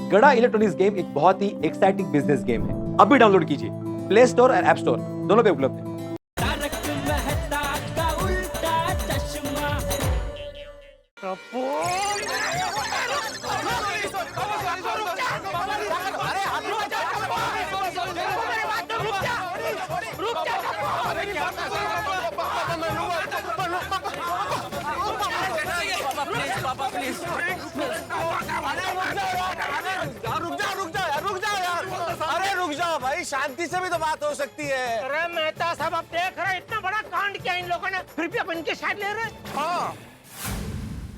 गड़ा electronics game एक बहुत ही एक्साइटिंग बिजनेस गेम है। अभी डाउनलोड कीजिए, प्ले स्टोर और ऐप स्टोर दोनों पे उपलब्ध है। पापा प्लीज रुक जाओ यार। अरे रुक जाओ भाई, शांति से भी तो बात हो सकती है। अरे मेहता साहब, आप देख रहे हैं इतना बड़ा कांड किया इन लोगों ने, फिर भी अब इनके साथ ले रहे। हाँ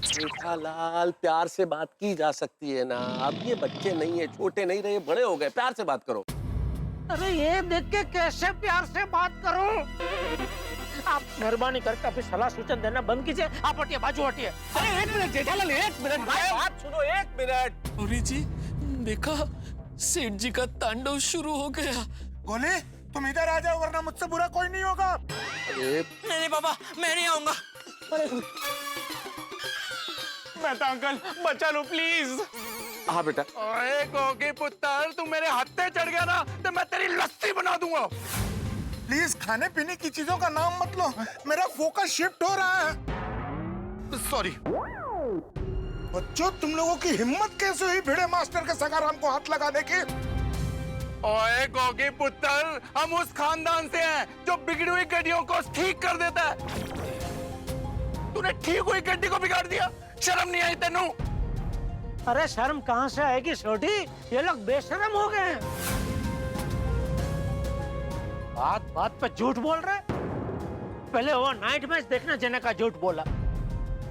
जेठालाल, प्यार से बात की जा सकती है ना। अब ये बच्चे नहीं है, छोटे नहीं रहे, बड़े हो गए, प्यार से बात करो। अरे ये देख के कैसे प्यार से बात करूं? आप मेहरबानी करके अभी सलाह सूचन देना बंद कीजिए। आप हटिए, बाजू हटिए। अरे एक मिनट जेठालाल, एक मिनट भाई, बात सुनो एक मिनट। गौरी जी, देखा सेठ जी का तांडव शुरू हो गया। गोले, तुम इधर आ जाओ वरना मुझसे बुरा कोई नहीं होगा। नहीं पापा, मैं नहीं आऊंगा। बेटा अंकल बचा लो प्लीज। हाँ बेटा। अरे गोगी पुत्र, तू मेरे हत्थे चढ़ गया ना तो मैं तेरी लस्सी बना दूंगा। प्लीज खाने पीने की चीजों का नाम मत लो, मेरा फोकस शिफ्ट हो रहा है। सॉरी बच्चों, तुम लोगों की हिम्मत कैसे हुई भिड़े मास्टर के सगाराम को हाथ लगाने की? ओए गोगी पुत्र, हम उस खानदान से हैं जो बिगड़ी हुई गड्डियों को ठीक कर देता है। तूने ठीक हुई गड्डी को बिगाड़ दिया, शर्म नहीं आई तेनू? अरे शर्म कहाँ से आएगी छोटी, ये लोग बेशर्म हो गए हैं। बात बात पे झूठ बोल रहे। पहले वो नाइट मैच देखने जाने का झूठ बोला,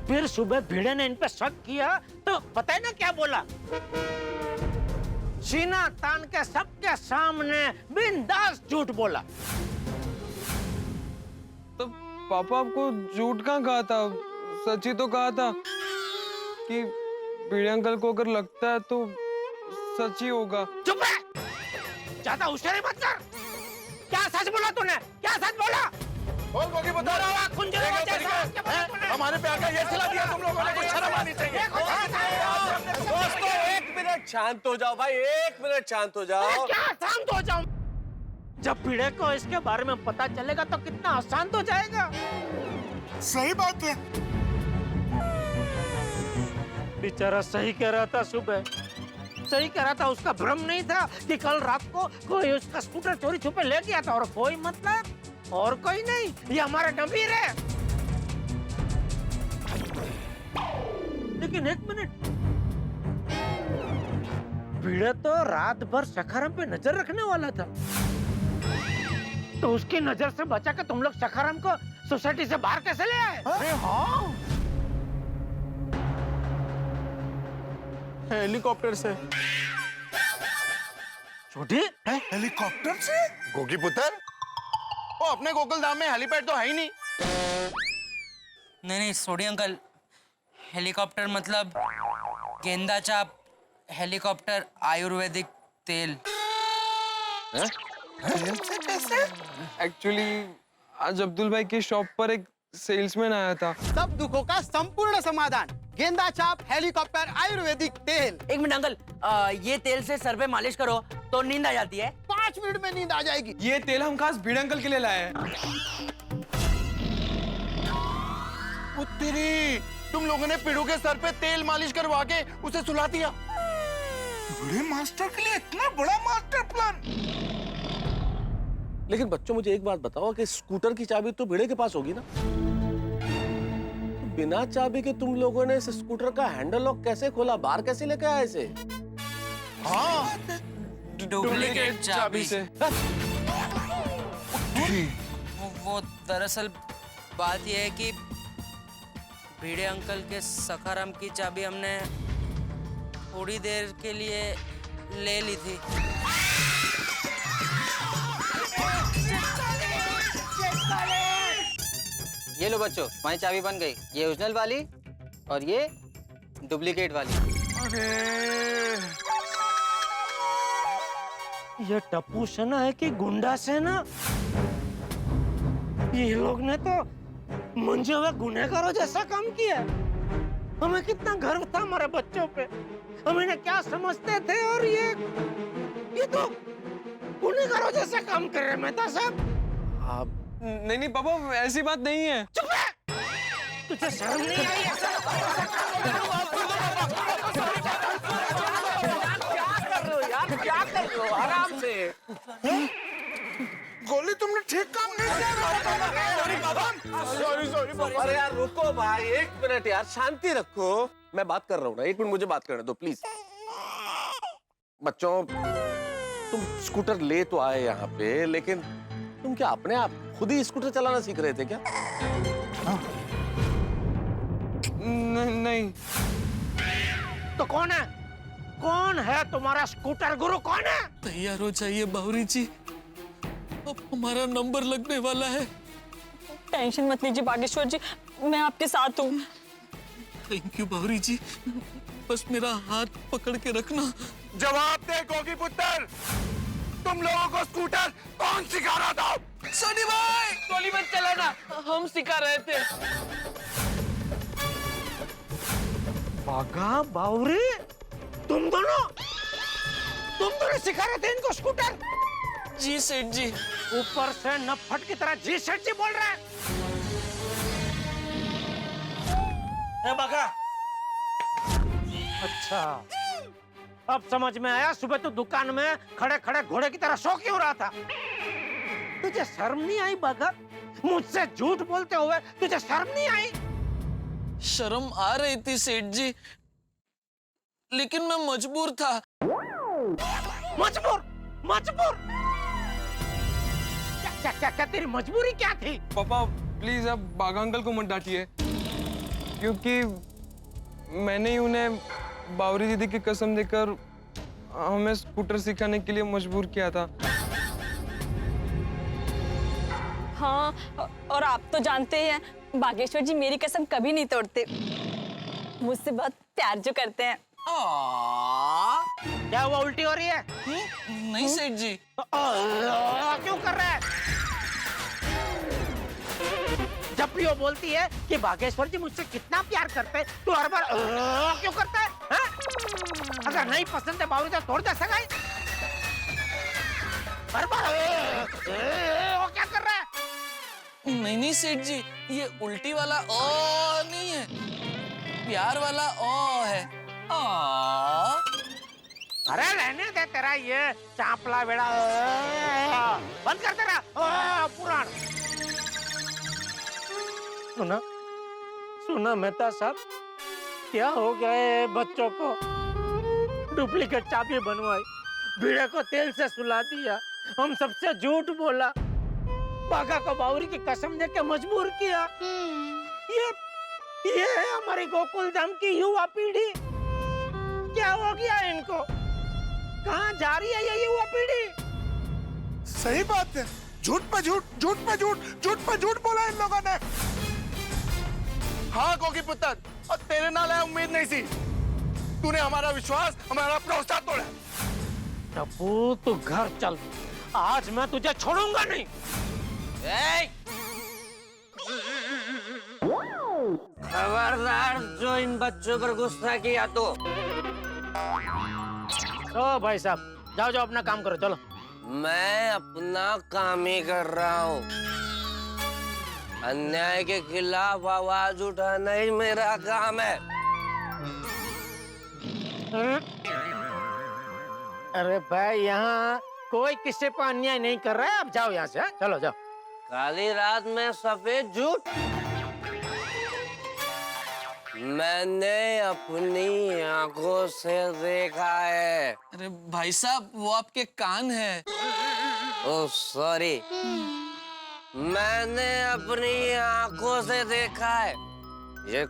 फिर सुबह भिड़े ने इन पे शक किया तो पता है ना क्या बोला? सीना तान के सबके सामने बिंदास झूठ बोला। तो पापा आपको झूठ कहाँ कहा था, सच ही तो कहा था कि भिड़े अंकल को अगर लगता है तो सच ही होगा। चुप रह, ज्यादा होशियारी मत कर। क्या सच बोला तूने? क्या सच बोला? बोल गोगी पुत्र, हमारे प्यार का ये सिला दिया तुम लोगों ने, कुछ शर्म आनी चाहिए। दोस्तों एक मिनट शांत हो जाओ भाई, एक मिनट शांत हो जाओ। क्या शांत हो जाऊं? जब भिड़े को इसके बारे में पता चलेगा तो कितना अशांत हो जाएगा। सही बात है। बेचारा सही कह रहा था, सुबह सही कह रहा था। उसका भ्रम नहीं था कि कल रात को कोई उसका स्कूटर चोरी छुपे ले गया था, और कोई मतलब और कोई नहीं, ये हमारा डंबीर है। लेकिन एक मिनट, भिड़े तो रात भर सखाराम पे नजर रखने वाला था, तो उसकी नजर से बचा के तुम लोग सखाराम को सोसाइटी से बाहर कैसे ले आए? अरे हाँ, हेलीकॉप्टर से। छोटी हेलीकॉप्टर से? गोगी पुत्र, वो अपने गोकुलधाम में हेलीपैड तो है ही नहीं। नहीं सोडी अंकल, हेलीकॉप्टर मतलब गेंदा चाप हेलीकॉप्टर आयुर्वेदिक तेल। एक्चुअली आज अब्दुल भाई की शॉप पर एक सेल्समैन आया था। सब दुखों का संपूर्ण समाधान, गेंदा चाप हेलीकॉप्टर आयुर्वेदिक तेल। एक मिनट अंकल, ये तेल से सर पे मालिश करो तो नींद आ जाती है। 5 मिनट में नींद आ जाएगी। ये तेल हम खास भिड़े अंकल के लिए लाए हैं। उत्तरी, तुम लोगों ने पिड़ू के सर पे तेल मालिश करवा के उसे सुला दिया। बड़े मास्टर के लिए इतना बड़ा मास्टर प्लान। लेकिन बच्चों मुझे एक बात बताओ कि स्कूटर की चाबी तो भिड़े के पास होगी ना? बिना चाबी के तुम लोगों ने इस स्कूटर का हैंडल लॉक कैसे खोला, बाहर कैसे लेके आए इसे? हाँ, डुप्लीकेट चाबी से। वो दरअसल बात यह है कि भिड़े अंकल के सखाराम की चाबी हमने थोड़ी देर के लिए ले ली थी। ये लो बच्चों, तुम्हारी चाबी बन गई। ये ओरिजिनल वाली और ये डुप्लीकेट वाली। ये टप्पू सेना है कि गुंडा सेना? ये लोग ने तो मंजे हुए गुनहगारों जैसा काम किया। हमें कितना गर्व था हमारे बच्चों पे, हम इन्हें क्या समझते थे, और ये तो गुनहगारों जैसा काम कर रहे हैं मेहता साहब। आप नहीं नहीं पापा, ऐसी बात नहीं है। चुप है, तुझे शर्म नहीं आई? क्या कर रहे हो? आराम से। गोली तुमने ठीक काम नहीं किया। सॉरी अरे यार रुको भाई, 1 मिनट यार, शांति रखो। मैं बात कर रहा हूँ ना, 1 मिनट मुझे बात करने दो प्लीज। बच्चों, तुम स्कूटर ले तो आए यहाँ पे, लेकिन तुम क्या अपने आप खुद ही स्कूटर चलाना सीख रहे थे क्या? नहीं। तो कौन है? कौन है तुम्हारा स्कूटर गुरु? कौन है? तैयार हो जाइए बावरी जी, अब हमारा नंबर लगने वाला है। टेंशन मत लीजिए बागेश्वर जी, मैं आपके साथ हूँ। थैंक यू बावरी जी, बस मेरा हाथ पकड़ के रखना। जवाब दे गोगी पुत्र, तुम लोगों को स्कूटर कौन सिखा रहा था? सनी भाई, गोली मत चलाना, हम सिखा रहे थे। बागा बावरी, तुम दोनों सिखा रहे थे इनको स्कूटर? जी सेठ जी। ऊपर से नफट की तरह जी सेठ जी बोल रहे हैं। बागा, अच्छा अब समझ में आया, सुबह तो दुकान में खड़े खड़े घोड़े की तरह शो क्यों रहा था? तुझे शर्म नहीं आई बागा? मुझसे झूठ बोलते हुए तुझे शर्म नहीं आई? शर्म आ रही थी सेठ जी, लेकिन मैं मजबूर था। मजबूर? क्या तेरी मजबूरी क्या थी? पापा प्लीज आप बागा अंकल को मत डांटिए, क्योंकि मैंने ही उन्हें बावरी दीदी की कसम देकर हमें स्कूटर सिखाने के लिए मजबूर किया था। हाँ, और आप तो जानते हैं बागेश्वर जी मेरी कसम कभी नहीं तोड़ते, मुझसे बहुत प्यार जो करते हैं। क्या हुआ, उल्टी हो रही है? नहीं सेठ जी। क्यों कर रहा है? जब भी वो बोलती है कि बागेश्वर जी मुझसे कितना प्यार करते हैं, तू हर बार क्यों करता है? अगर नहीं पसंद है बावरी तो तोड़ दे सगाई। हर बार वो क्या कर रहा है? नहीं सेठ जी, ये उल्टी वाला ओ नहीं है, प्यार वाला ओ है। अरे रहने दे तेरा ये चापला बेड़ा, बंद कर तेरा पुराण। सुना मेहता साहब, क्या हो गया है बच्चों को? डुप्लीकेट चाबी बनवाई, बीड़े को तेल से सुला दिया, हम सबसे झूठ बोला, बागा को बावरी की कसम दे के मजबूर किया। ये है हमारी गोकुल धाम की युवा पीढ़ी। क्या हो गया इनको? कहाँ जा रही है ये युवा पीढ़ी? सही बात है, झूठ पे झूठ बोला इन लोगों ने। हाँ गोगी पुत्र, और तेरे नाल है उम्मीद नहीं सी, तूने हमारा विश्वास, हमारा भरोसा तोड़ा। टप्पू तू घर चल, आज मैं तुझे छोड़ूंगा नहीं। खबरदार जो इन बच्चों पर गुस्सा किया तो। ओ भाई साहब, जाओ अपना काम करो, चलो। मैं अपना काम ही कर रहा हूँ, अन्याय के खिलाफ आवाज उठाना ही मेरा काम है। अरे भाई, यहाँ कोई किसी पर अन्याय नहीं कर रहा है, अब जाओ यहाँ से। चलो जाओ। काली रात में सफेद झूठ, मैंने अपनी आंखों से देखा है। अरे भाई साहब, वो आपके कान है। ओह सॉरी, मैंने अपनी आंखों से देखा है। ये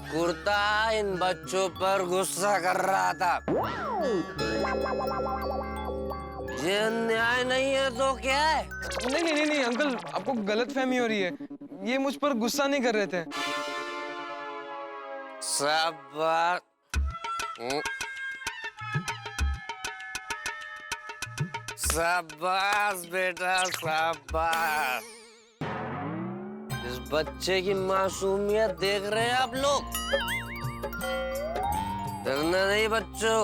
कुर्ता इन बच्चों पर गुस्सा कर रहा था। ये अन्याय नहीं है तो क्या है? नहीं अंकल, आपको गलतफहमी हो रही है, ये मुझ पर गुस्सा नहीं कर रहे थे। शाबाश बेटा, शाबाश। इस बच्चे की मासूमियत देख रहे हैं आप लोग? डरना नहीं बच्चों,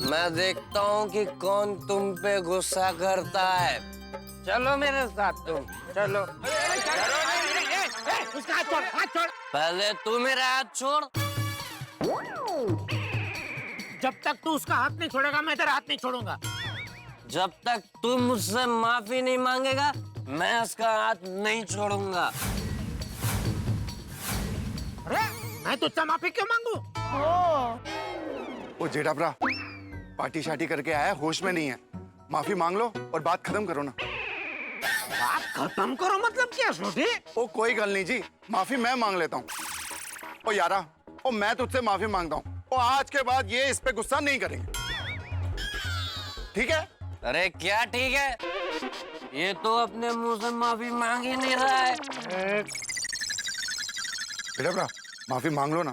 मैं देखता हूँ कि कौन तुम पे गुस्सा करता है। चलो मेरे साथ तुम, चलो। उसका हाथ छोड़, हाथ छोड़। पहले तू मेरा हाथ छोड़। जब तक तू उसका हाथ नहीं छोड़ेगा मैं तेरा हाथ नहीं छोड़ूंगा। जब तक तू मुझसे माफी नहीं मांगेगा मैं उसका हाथ नहीं छोड़ूंगा। अरे मैं तुझसे माफी क्यों मांगू? वो जेठापरा पार्टी शार्टी करके आया, होश में नहीं है। माफी मांग लो और बात खत्म करो ना। बात खत्म करो मतलब क्या छोटी? ओ कोई गल नहीं जी, माफी मैं मांग लेता हूँ। ओ यारा, ओ मैं तुझसे माफी मांगता हूँ। ओ आज के बाद ये इस पे गुस्सा नहीं करेंगे, ठीक है? अरे क्या ठीक है? ये तो अपने मुंह से माफी मांग ही नहीं रहा है। जेठापरा माफी मांग लो ना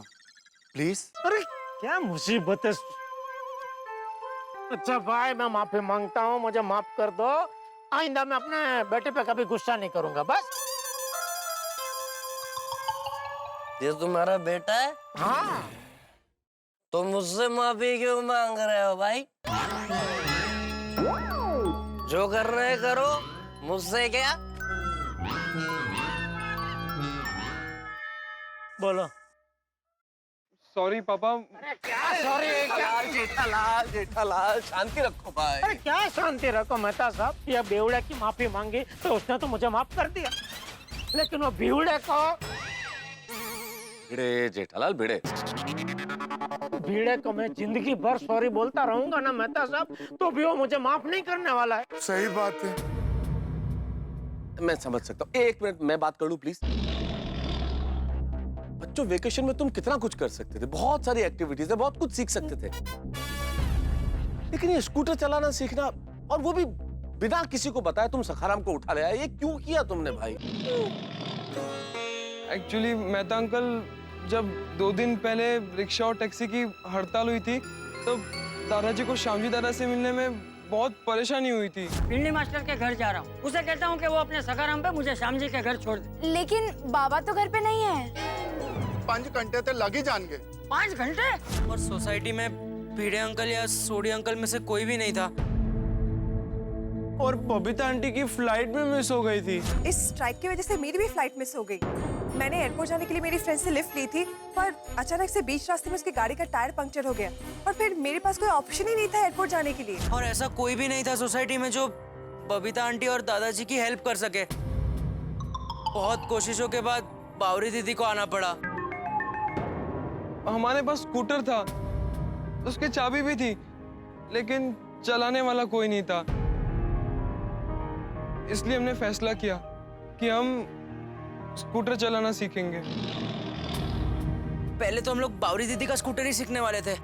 प्लीज। अरे क्या मुसीबत है। अच्छा भाई मैं माफी मांगता हूँ, मुझे माफ कर दो। आइंदा मैं अपने बेटे पे कभी गुस्सा नहीं करूंगा, बस। ये तुम्हारा बेटा है? हाँ। तो मुझसे माफी क्यों मांग रहे हो भाई? जो कर रहे करो, मुझसे क्या? बोलो। सॉरी पापा। अरे क्या सॉरी? क्या जेठालाल, जेठालाल शांति रखो भाई। अरे क्या शांति रखो मेहता साहब। ये बेवड़े की माफी मांगी तो उसने तो मुझे माफ कर दिया, लेकिन वो बेवड़े को भिड़े जेठालाल भिड़े। भीड़े को मैं जिंदगी भर सॉरी बोलता रहूंगा ना मेहता साहब, तो भी वो मुझे माफ नहीं करने वाला है। सही बात है। मैं समझ सकता हूँ। एक मिनट मैं बात कर लूं प्लीज। बच्चों वेकेशन में तुम कितना कुछ कर सकते थे, बहुत सारी एक्टिविटीज है, बहुत कुछ सीख सकते थे। लेकिन ये स्कूटर चलाना सीखना, और वो भी बिना किसी को बताए तुम सखाराम को उठा ले आए, ये क्यों किया तुमने भाई? एक्चुअली मेहता अंकल, जब 2 दिन पहले रिक्शा और टैक्सी की हड़ताल हुई थी तो दादाजी को श्यामजी दादा से मिलने में बहुत परेशानी हुई थी। पिंडी मास्टर के घर जा रहा हूँ, उसे कहता हूँ कि वो अपने सखाराम पे मुझे श्याम जी के घर छोड़ दे। लेकिन बाबा तो घर पे नहीं है। 5 घंटे तो लग ही जान गए। 5 घंटे? और सोसाइटी में भिड़े अंकल या सोडी अंकल में से कोई भी नहीं था। और बबीता आंटी की फ्लाइट भी मिस हो गई थी। इस स्ट्राइक की वजह से मेरी भी फ्लाइट मिस हो गई। मैंने एयरपोर्ट जाने के लिए मेरी फ्रेंड से लिफ्ट ली थी, पर अचानक से बीच रास्ते में उसकी गाड़ी का टायर पंक्चर हो गया और फिर मेरे पास कोई ऑप्शन ही नहीं था एयरपोर्ट जाने के लिए। और ऐसा कोई भी नहीं था सोसाइटी में जो बबीता आंटी और दादाजी की हेल्प कर सके। बहुत कोशिशों के बाद बावरी दीदी को आना पड़ा। हमारे पास स्कूटर था, उसकी चाबी भी थी, लेकिन चलाने वाला कोई नहीं था। इसलिए हमने फैसला किया कि हम स्कूटर चलाना सीखेंगे। पहले तो हम लोग बावरी दीदी का स्कूटर ही सीखने वाले थे,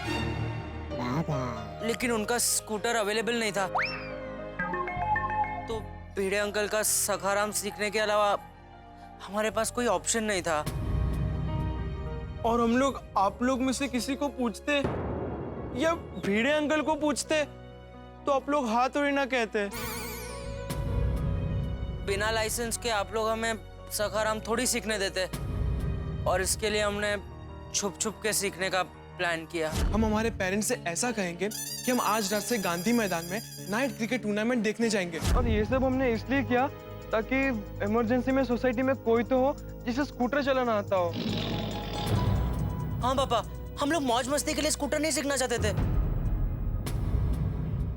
लेकिन उनका स्कूटर अवेलेबल नहीं था। तो भिड़े अंकल का सखाराम सीखने के अलावा हमारे पास कोई ऑप्शन नहीं था। और हम लोग आप लोग में से किसी को पूछते या भिड़े अंकल को पूछते तो आप लोग हाथ और ना कहते। बिना लाइसेंस के आप लोग हमें सखाराम थोड़ी सीखने देते, और इसके लिए हमने छुप छुप के सीखने का प्लान किया। हम हमारे पेरेंट्स से ऐसा कहेंगे कि हम आज रात से गांधी मैदान में नाइट क्रिकेट टूर्नामेंट देखने जाएंगे। और ये सब हमने इसलिए किया ताकि इमरजेंसी में सोसाइटी में कोई तो हो जिसे स्कूटर चलाना आता हो। हाँ पापा, हम लोग मौज मस्ती के लिए स्कूटर नहीं सीखना चाहते थे।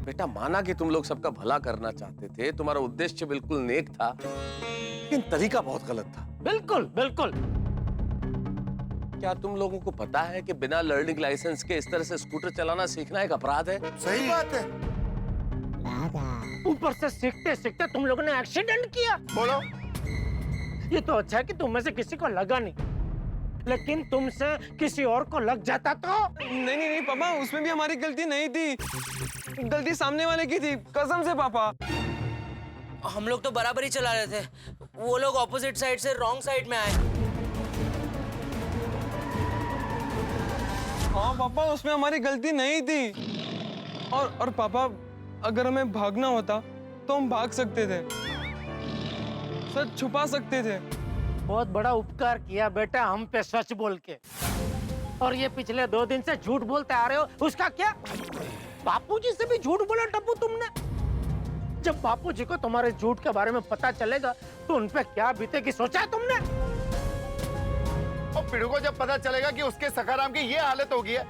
बेटा माना कि तुम लोग सबका भला करना चाहते थे, तुम्हारा उद्देश्य बिल्कुल नेक था, लेकिन तरीका बहुत गलत था। बिल्कुल बिल्कुल। क्या तुम लोगों को पता है कि बिना लर्निंग लाइसेंस के इस तरह से स्कूटर चलाना सीखना एक अपराध है? सही बात है। ऊपर से सीखते सीखते तुम लोगों ने एक्सीडेंट किया। बोलो। ये तो अच्छा है कि तुम में से किसी को लगा नहीं, लेकिन तुमसे किसी और को लग जाता तो। नहीं पापा, उसमें भी हमारी गलती नहीं थी, गलती सामने वाले की थी, कसम से पापा। हम लोग तो बराबर ही चला रहे थे, वो लोग ऑपोजिट साइड से रॉन्ग साइड में आए। हाँ पापा, उसमें हमारी गलती नहीं थी। और पापा, अगर हमें भागना होता तो हम भाग सकते थे, सच छुपा सकते थे, बहुत बड़ा उपकार किया बेटा हम पे सच बोल के। और ये पिछले 2 दिन से झूठ बोलते आ रहे हो, उसका क्या? बापूजी से भी झूठ बोला टप्पू तुमने। जब बापूजी को तुम्हारे झूठ के बारे में पता चलेगा तो उन पे क्या बीतेगी सोचा है तुमने? और पिड़ू को जब पता चलेगा कि उसके सखाराम की ये हालत होगी है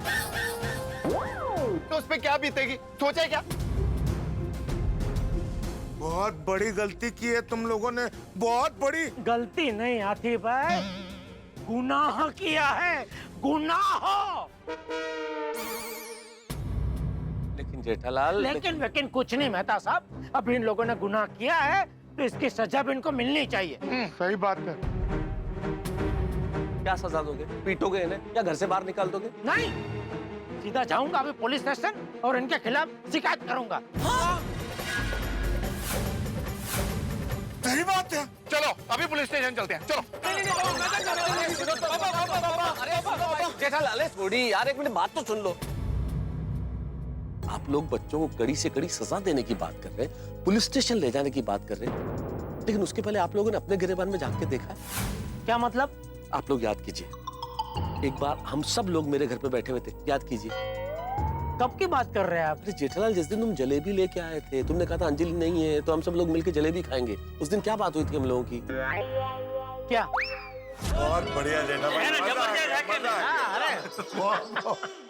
तो उस पे क्या बीतेगी, सोचा है क्या? बहुत बड़ी गलती की है तुम लोगों ने, बहुत बड़ी गलती नहीं आती भाई, गुनाह किया है, गुनाह। लेकिन जेठालाल, लेकिन कुछ नहीं मेहता साहब, अब इन लोगों ने गुनाह किया है तो इसकी सजा भी इनको मिलनी चाहिए। सही बात है। क्या सजा दोगे? पीटोगे इन्हें या घर से बाहर निकाल दोगे? नहीं, सीधा जाऊंगा अभी पुलिस स्टेशन और इनके खिलाफ शिकायत करूंगा। हाँ? सही बात है, चलो अभी पुलिस स्टेशन चलते हैं, चलो। जेठालाल थोड़ी यार, एक मिनट बात तो सुन लो। आप लोग बच्चों को कड़ी से कड़ी सजा देने की बात कर रहे हैं, पुलिस स्टेशन ले जाने की बात कर रहे हैं, लेकिन उसके पहले आप लोगों ने अपने गिरेबान में झांक के देखा है? क्या मतलब? आप लोग याद कीजिए, एक बार हम सब लोग मेरे घर पे बैठे हुए थे, याद कीजिए। कब की बात कर रहे हैं आप? अरे जेठालाल, जिस दिन तुम जलेबी लेके आए थे, तुमने कहा था अंजलि नहीं है तो हम सब लोग मिलकर जलेबी खाएंगे। उस दिन क्या बात हुई थी हम लोगों की? क्या? बहुत बढ़िया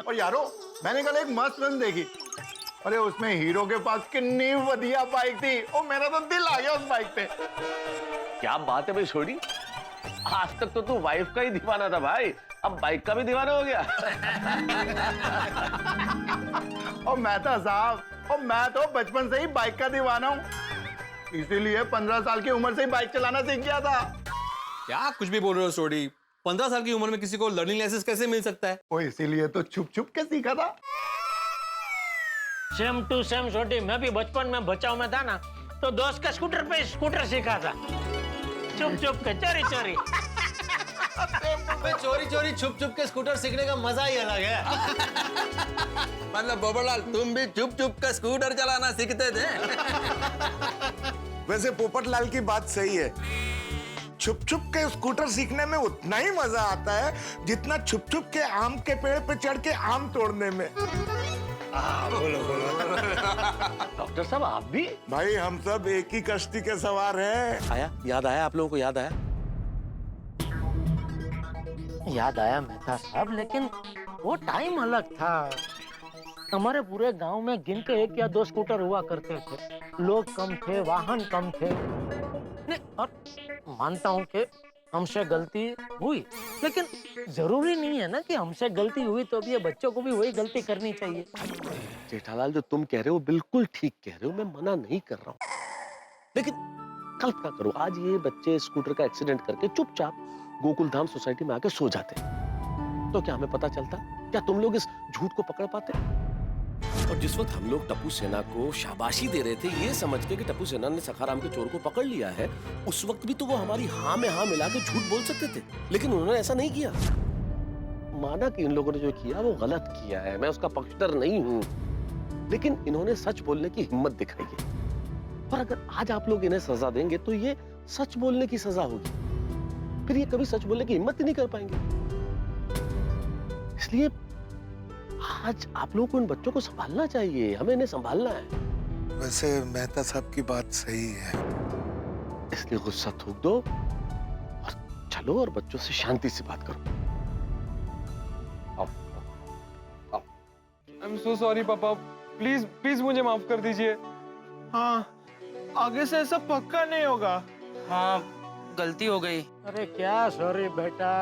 और यारो, मैंने कल एक मस्त फिल्म देखी, अरे उसमें हीरो के पास कितनी बढ़िया बाइक थी, और मेरा तो दिल आ गया उस बाइक पे। क्या बात है भाई छोड़ी, आज तक तो तू वाइफ का ही दीवाना था भाई, अब बाइक का भी दीवाना हो गया। और मेहता साहब, और मैं तो बचपन से ही बाइक का दीवाना हूँ, इसीलिए 15 साल की उम्र से ही बाइक चलाना सीख गया था। क्या कुछ भी बोल रहे हो सोडी? 15 साल की उम्र में किसी को लर्निंग लाइसेंस कैसे मिल सकता है? वो इसीलिए तो छुप छुप के सीखा था। सेम टू सेम छोटी, मैं भी बचपन में बचाव में था ना, तो दोस्त के स्कूटर पे स्कूटर सीखा था, चुप चुप के, चोरी चोरी। चोरी चोरी छुप छुप के स्कूटर सीखने का मजा ही अलग है। मतलब बोबरलाल, तुम भी चुप चुप का स्कूटर चलाना सीखते थे? वैसे पोपटलाल की बात सही है, छुप छुप के स्कूटर सीखने में उतना ही मजा आता है जितना छुप छुप के आम के पेड़ पे चढ़ के आम तोड़ने में। बोलो बोलो। डॉक्टर साहब आप भी? भाई हम सब एक ही कश्ती के सवार हैं। आया, याद आया आप लोगों को? याद आया? याद आया मेहता साहब, लेकिन वो टाइम अलग था। हमारे पूरे गांव में गिन के 1 या 2 स्कूटर हुआ करते थे, लोग कम थे, वाहन कम थे। नहीं, और मानता हूँ कि हमसे गलती हुई, लेकिन जरूरी नहीं है ना कि हमसे गलती हुई तो अब ये बच्चों को भी वही गलती करनी चाहिए। जेठालाल, जो तुम कह रहे हो बिल्कुल ठीक कह रहे हो, मैं मना नहीं कर रहा हूँ, लेकिन कल्पना करो आज ये बच्चे स्कूटर का एक्सीडेंट करके चुपचाप गोकुल धाम सोसाइटी में आके सो जाते, तो क्या हमें पता चलता? क्या तुम लोग इस झूठ को पकड़ पाते? और जिस वक्त हम लोग टप्पू सेना को शाबाशी दे रहे थे ये समझ के कि टप्पू सेना ने सखाराम के चोर को पकड़ लिया है, उस वक्त भी तो वो हमारी हाँ में हाँ मिला के झूठ बोल सकते थे, लेकिन उन्होंने ऐसा नहीं किया। माना कि इन लोगों ने जो किया वो गलत किया है, मैं उसका पक्षधर नहीं हूँ, लेकिन इन्होंने सच बोलने की हिम्मत दिखाई है। और अगर आज आप लोग इन्हें सजा देंगे तो ये सच बोलने की सजा होगी, फिर ये कभी सच बोलने की हिम्मत ही नहीं कर पाएंगे। इसलिए आज आप लोगों को इन बच्चों को संभालना चाहिए, हमें इन्हें संभालना है। वैसे मेहता साहब की बात सही है, इसलिए गुस्सा थूक दो और चलो और बच्चों से शांति से बात करो। आई एम सो सॉरी पापा, प्लीज प्लीज मुझे माफ कर दीजिए। हाँ, आगे से ऐसा पक्का नहीं होगा। हाँ, गलती हो गई। अरे क्या सॉरी बेटा,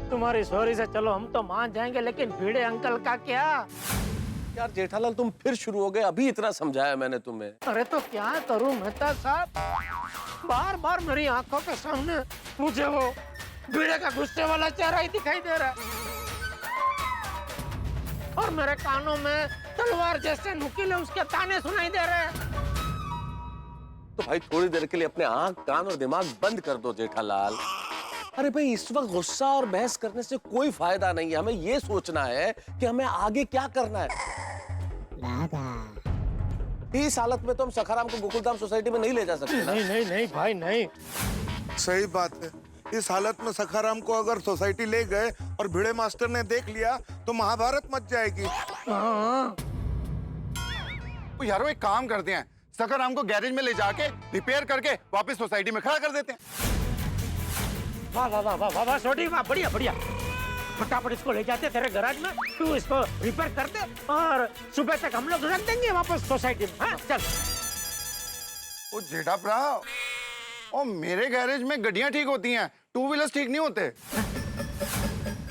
तुम्हारी सॉरी से चलो हम तो मान जाएंगे, लेकिन भिड़े अंकल का क्या? यार जेठालाल तुम फिर शुरू हो गए, अभी इतना समझाया मैंने तुम्हें। अरे तो क्या करूं मेहता साहब, बार बार मेरी आंखों के सामने मुझे वो भिड़े का गुस्से वाला चेहरा ही दिखाई दे रहा है, और मेरे कानों में तलवार जैसे नुकीले उसके ताने सुनाई दे रहे हैं। तो भाई थोड़ी देर के लिए अपने आंख, कान और दिमाग बंद कर दो जेठालाल। अरे भाई इस वक्त गुस्सा और बहस करने से कोई फायदा नहीं है, हमें ये सोचना है कि हमें आगे क्या करना है। इस हालत में तो हम सखाराम को गोकुलधाम सोसाइटी में नहीं ले जा सकते। नहीं नहीं नहीं भाई नहीं। सही बात है, इस हालत में सखाराम को अगर सोसाइटी ले गए और भिड़े मास्टर ने देख लिया तो महाभारत मच जाएगी। तो यारो एक काम करते हैं, सखाराम को गैरेज में ले जाके रिपेयर करके वापस सोसाइटी में खड़ा कर देते हैं। वाह वाह वाह वाह वाह छोटी वाह, बढ़िया बढ़िया। फटाफट इसको ले जाते तेरे गैराज में, तू इसको रिपेयर कर दे और सुबह तक हम लोग रख देंगे वापस सोसाइटी में। हाँ चल। ओ जेठा भरा, और मेरे गैरेज में गाड़ियां ठीक होती हैं, टू व्हीलर्स ठीक नहीं होते।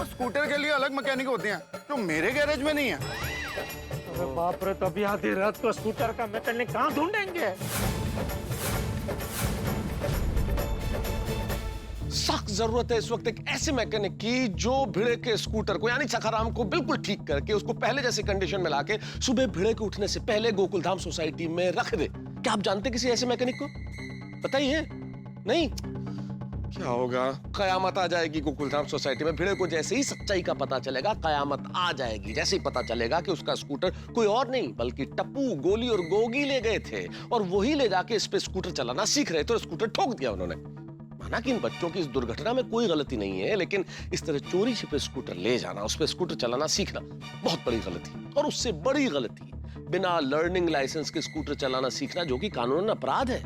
और स्कूटर के लिए अलग मैकेनिक होते हैं जो मेरे गैरेज में नहीं है। अरे बाप रे, तो अभी आधी रात को स्कूटर का मैकेनिक कहाँ ढूंढेंगे? सख्त जरूरत है इस वक्त एक ऐसे मैकेनिक की जो भिड़े के स्कूटर को यानी सखाराम को बिल्कुल ठीक करके उसको पहले जैसी कंडीशन में लाके सुबह भिड़े के उठने से पहले गोकुलधाम सोसाइटी में रख दे। क्या आप जानते किसी ऐसे मैकेनिक को? बताइए। नहीं? क्या होगा? कयामत आ जाएगी गोकुलधाम सोसाइटी में। भिड़े को जैसे ही सच्चाई का पता चलेगा कयामत आ जाएगी। जैसे ही पता चलेगा कि उसका स्कूटर कोई और नहीं बल्कि टप्पू, गोली और गोगी ले गए थे और वही ले जाके इस पे स्कूटर चलाना सीख रहे थे और स्कूटर ठोक दिया उन्होंने। माना कि इन बच्चों की इस दुर्घटना में कोई गलती नहीं है, लेकिन इस तरह चोरी छिपे स्कूटर ले जाना, उस पे स्कूटर चलाना सीखना बहुत बड़ी गलती। और उससे बड़ी गलती बिना लर्निंग लाइसेंस के स्कूटर चलाना सीखना, जो कि कानूनन अपराध है।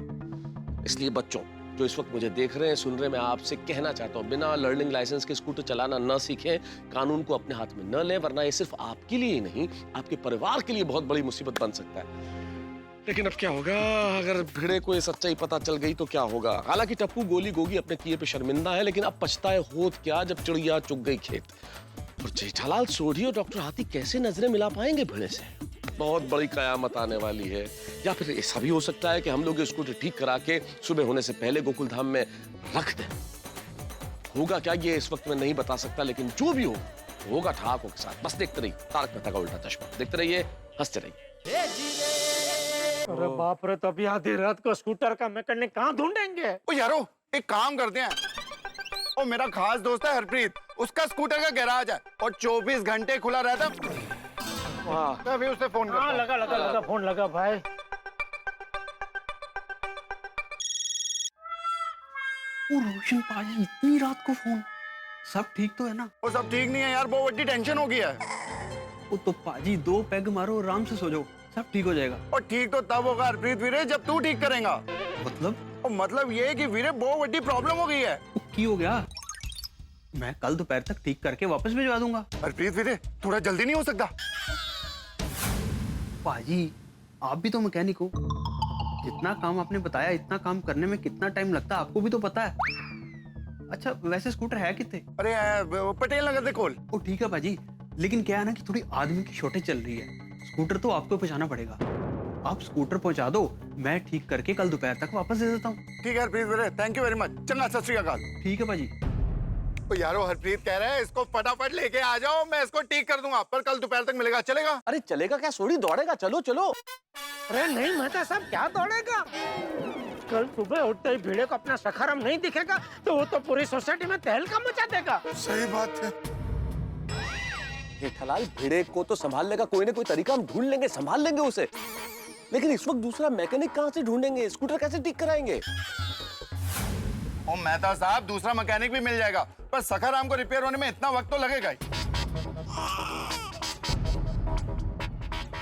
इसलिए बच्चों जो इस वक्त मुझे देख रहे हैं, सुन रहे हैं, मैं आपसे कहना चाहता हूं, बिना लर्निंग लाइसेंस के स्कूटर चलाना न सीखें, कानून को अपने हाथ में न लें, वरना ये सिर्फ आपके लिए ही नहीं आपके परिवार के लिए बहुत बड़ी मुसीबत बन सकता है। लेकिन अब क्या होगा अगर भिड़े को ये सच्चाई पता चल गई तो क्या होगा? हालांकि टप्पू, गोली, गोगी अपने किए पे शर्मिंदा है, लेकिन अब पछताए होत क्या जब चिड़िया चुग गई खेत। और जेठालाल सोढ़ी और डॉक्टर हाथी कैसे नजरें मिला पाएंगे भिड़े से? बहुत बड़ी कयामत आने वाली है। या फिर ऐसा भी हो सकता है कि हम लोग स्कूटर ठीक करा के सुबह होने से पहले गोकुलधाम में रख दें। होगा क्या ये इस वक्त में नहीं बता सकता, लेकिन जो भी हो होगा ठहाकों के साथ। बस देखते रहिए तारक मेहता का उल्टा चश्मा, देखते रहिए, हंसते रहिए। अरे बाप रे, तो अभी आधी रात को स्कूटर का मैकेनिक कहाँ ढूंढेंगे? ओ यारो एक काम करते हैं, ओ मेरा खास दोस्त है हरप्रीत, उसका स्कूटर का गैराज है और 24 घंटे खुला रहता है। वाह, मैं अभी उससे फोन करता हूं। लगा फोन लगा भाई। ओ रोशन पाजी, इतनी रात को फोन? सब ठीक तो है ना? वो सब ठीक नहीं है यार, बहुत बड़ी टेंशन हो गई है। ओ तो पाजी 2 पैग मारो, आराम से सो जाओ, सब ठीक हो जाएगा। और ठीक तो तब होगा हरप्रीत वीरे जब तू ठीक करेगा। मतलब? और मतलब ये है कि वीरे बहुत बड़ी प्रॉब्लम हो गई है। की हो गया? मैं कल दोपहर तक ठीक करके वापस भिजवा दूंगा। हरप्रीत वीरे थोड़ा जल्दी नहीं हो सकता? पाजी आप भी तो मैकेनिक हो, जितना काम आपने बताया इतना काम करने में कितना टाइम लगता है आपको भी तो पता है। अच्छा वैसे स्कूटर है कितने? अरे पटेल नगर से खोल। ओ ठीक है पाजी, लेकिन क्या है ना कि थोड़ी आदमी की शॉर्टेज चल रही है, स्कूटर तो आपको पहुंचाना पड़ेगा। आप स्कूटर पहुंचा दो, मैं ठीक करके कल दोपहर तक वापस दे देता हूँ। ठीक है हरप्रीत वीरे, थैंक यू वेरी मच। चंगा सत श्री अकाल। ठीक है पाजी। तो यारो हरप्रीत कह रहा है इसको फटाफट लेके आ जाओ, मैं इसको ठीक कर दूंगा, पर कल दोपहर तक मिलेगा। चलेगा? अरे चलेगा क्या, सोढ़ी दौड़ेगा, चलो चलो। अरे नहीं मेहता साहब, क्या दौड़ेगा? कल सुबह उठते ही भिड़े को अपना सखाराम नहीं दिखेगा तो वो तो पूरी सोसाइटी में तहलका मचा देगा। सही बात है। जेठालाल भिड़े को तो संभालने का कोई ना कोई तरीका हम ढूंढ लेंगे, संभाल लेंगे उसे। लेकिन इस वक्त दूसरा मैकेनिक कहां से ढूंढेंगे? स्कूटर कैसे ठीक कराएंगे? और मेहता साहब दूसरा मैकेनिक भी मिल जाएगा, पर सखाराम को रिपेयर होने में इतना वक्त तो लगेगा ही।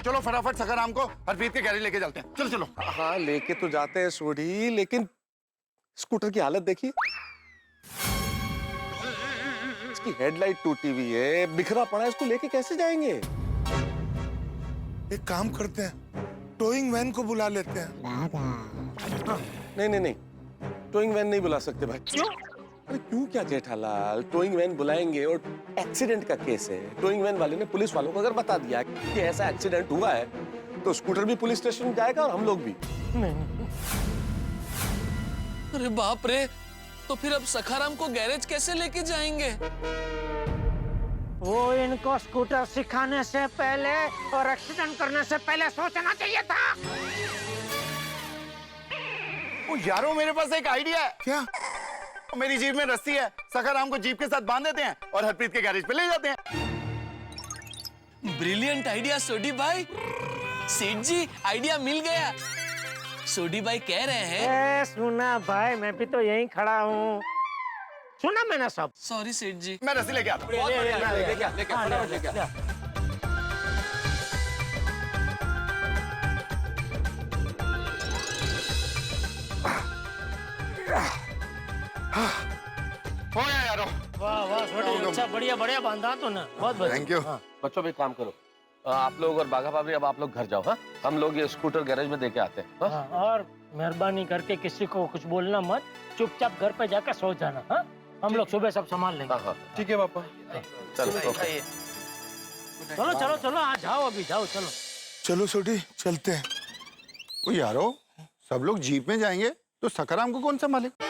चलो फटाफट सखाराम को हरप्रीत के गैरेज लेके चलते हैं। चलो चलो। हाँ लेके तो जाते हैं सोढ़ी, लेकिन स्कूटर की हालत देखिए, इसकी हेडलाइट टूटी हुई है, बिखरा पड़ा है, इसको लेके कैसे जाएंगे? एक काम करते हैं, टोइंग वैन को बुला लेते हैं। नहीं नहीं नहीं, टोइंग वैन नहीं बुला सकते भाई। क्यों? अरे क्यों क्या जेठालाल, टोइंग वैन बुलाएंगे और एक्सीडेंट का केस है। टोइंग वैन वाले ने पुलिस वालों को अगर बता दिया कि ऐसा एक्सीडेंट हुआ है तो स्कूटर भी पुलिस स्टेशन जाएगा और हम लोग भी। अरे बाप रे, तो फिर अब सखाराम को गैरेज कैसे लेके जाएंगे? वो इनको स्कूटर सिखाने से पहले और एक्सीडेंट करने से पहले सोचना चाहिए था। ओ यारो मेरे पास एक आइडिया है। क्या? मेरी जीप में रस्सी है, सखाराम को जीप के साथ बांध देते हैं और हरप्रीत के गैरेज पे ले जाते हैं। ब्रिलियंट आइडिया सोडी भाई। सेठ जी आइडिया मिल गया। सोडी भाई कह रहे हैं। सुना भाई, मैं भी तो यहीं खड़ा हूँ। सुना मैंने सब। सॉरी सेठ जी। मैं रस्सी लेके आता हूँ। बहुत बढ़िया, लेके आ, फटाफट लेके आ। हो गया यारो। वाह वाह छोटे, अच्छा बढ़िया बढ़िया बांधा तो ना, बहुत बढ़िया। Thank you. बच्चों भी एक काम करो, आप लोग और बाघा भाभी अब आप लोग घर जाओ। हाँ, हम लोग ये स्कूटर गैरेज में देके आते हैं। हाँ? हाँ, और मेहरबानी करके किसी को कुछ बोलना मत, चुपचाप घर पे जाकर सो जाना। हाँ, हम लोग सुबह सब संभाल लेंगे। हाँ हाँ, ठीक है पापा। चलो ओके। चलो चलो चलो, हाँ जाओ अभी जाओ, चलो। चलो छोटी चलते हैं। ओ यारो, सब लोग जीप में जाएंगे तो सखाराम को कौन संभालेगा?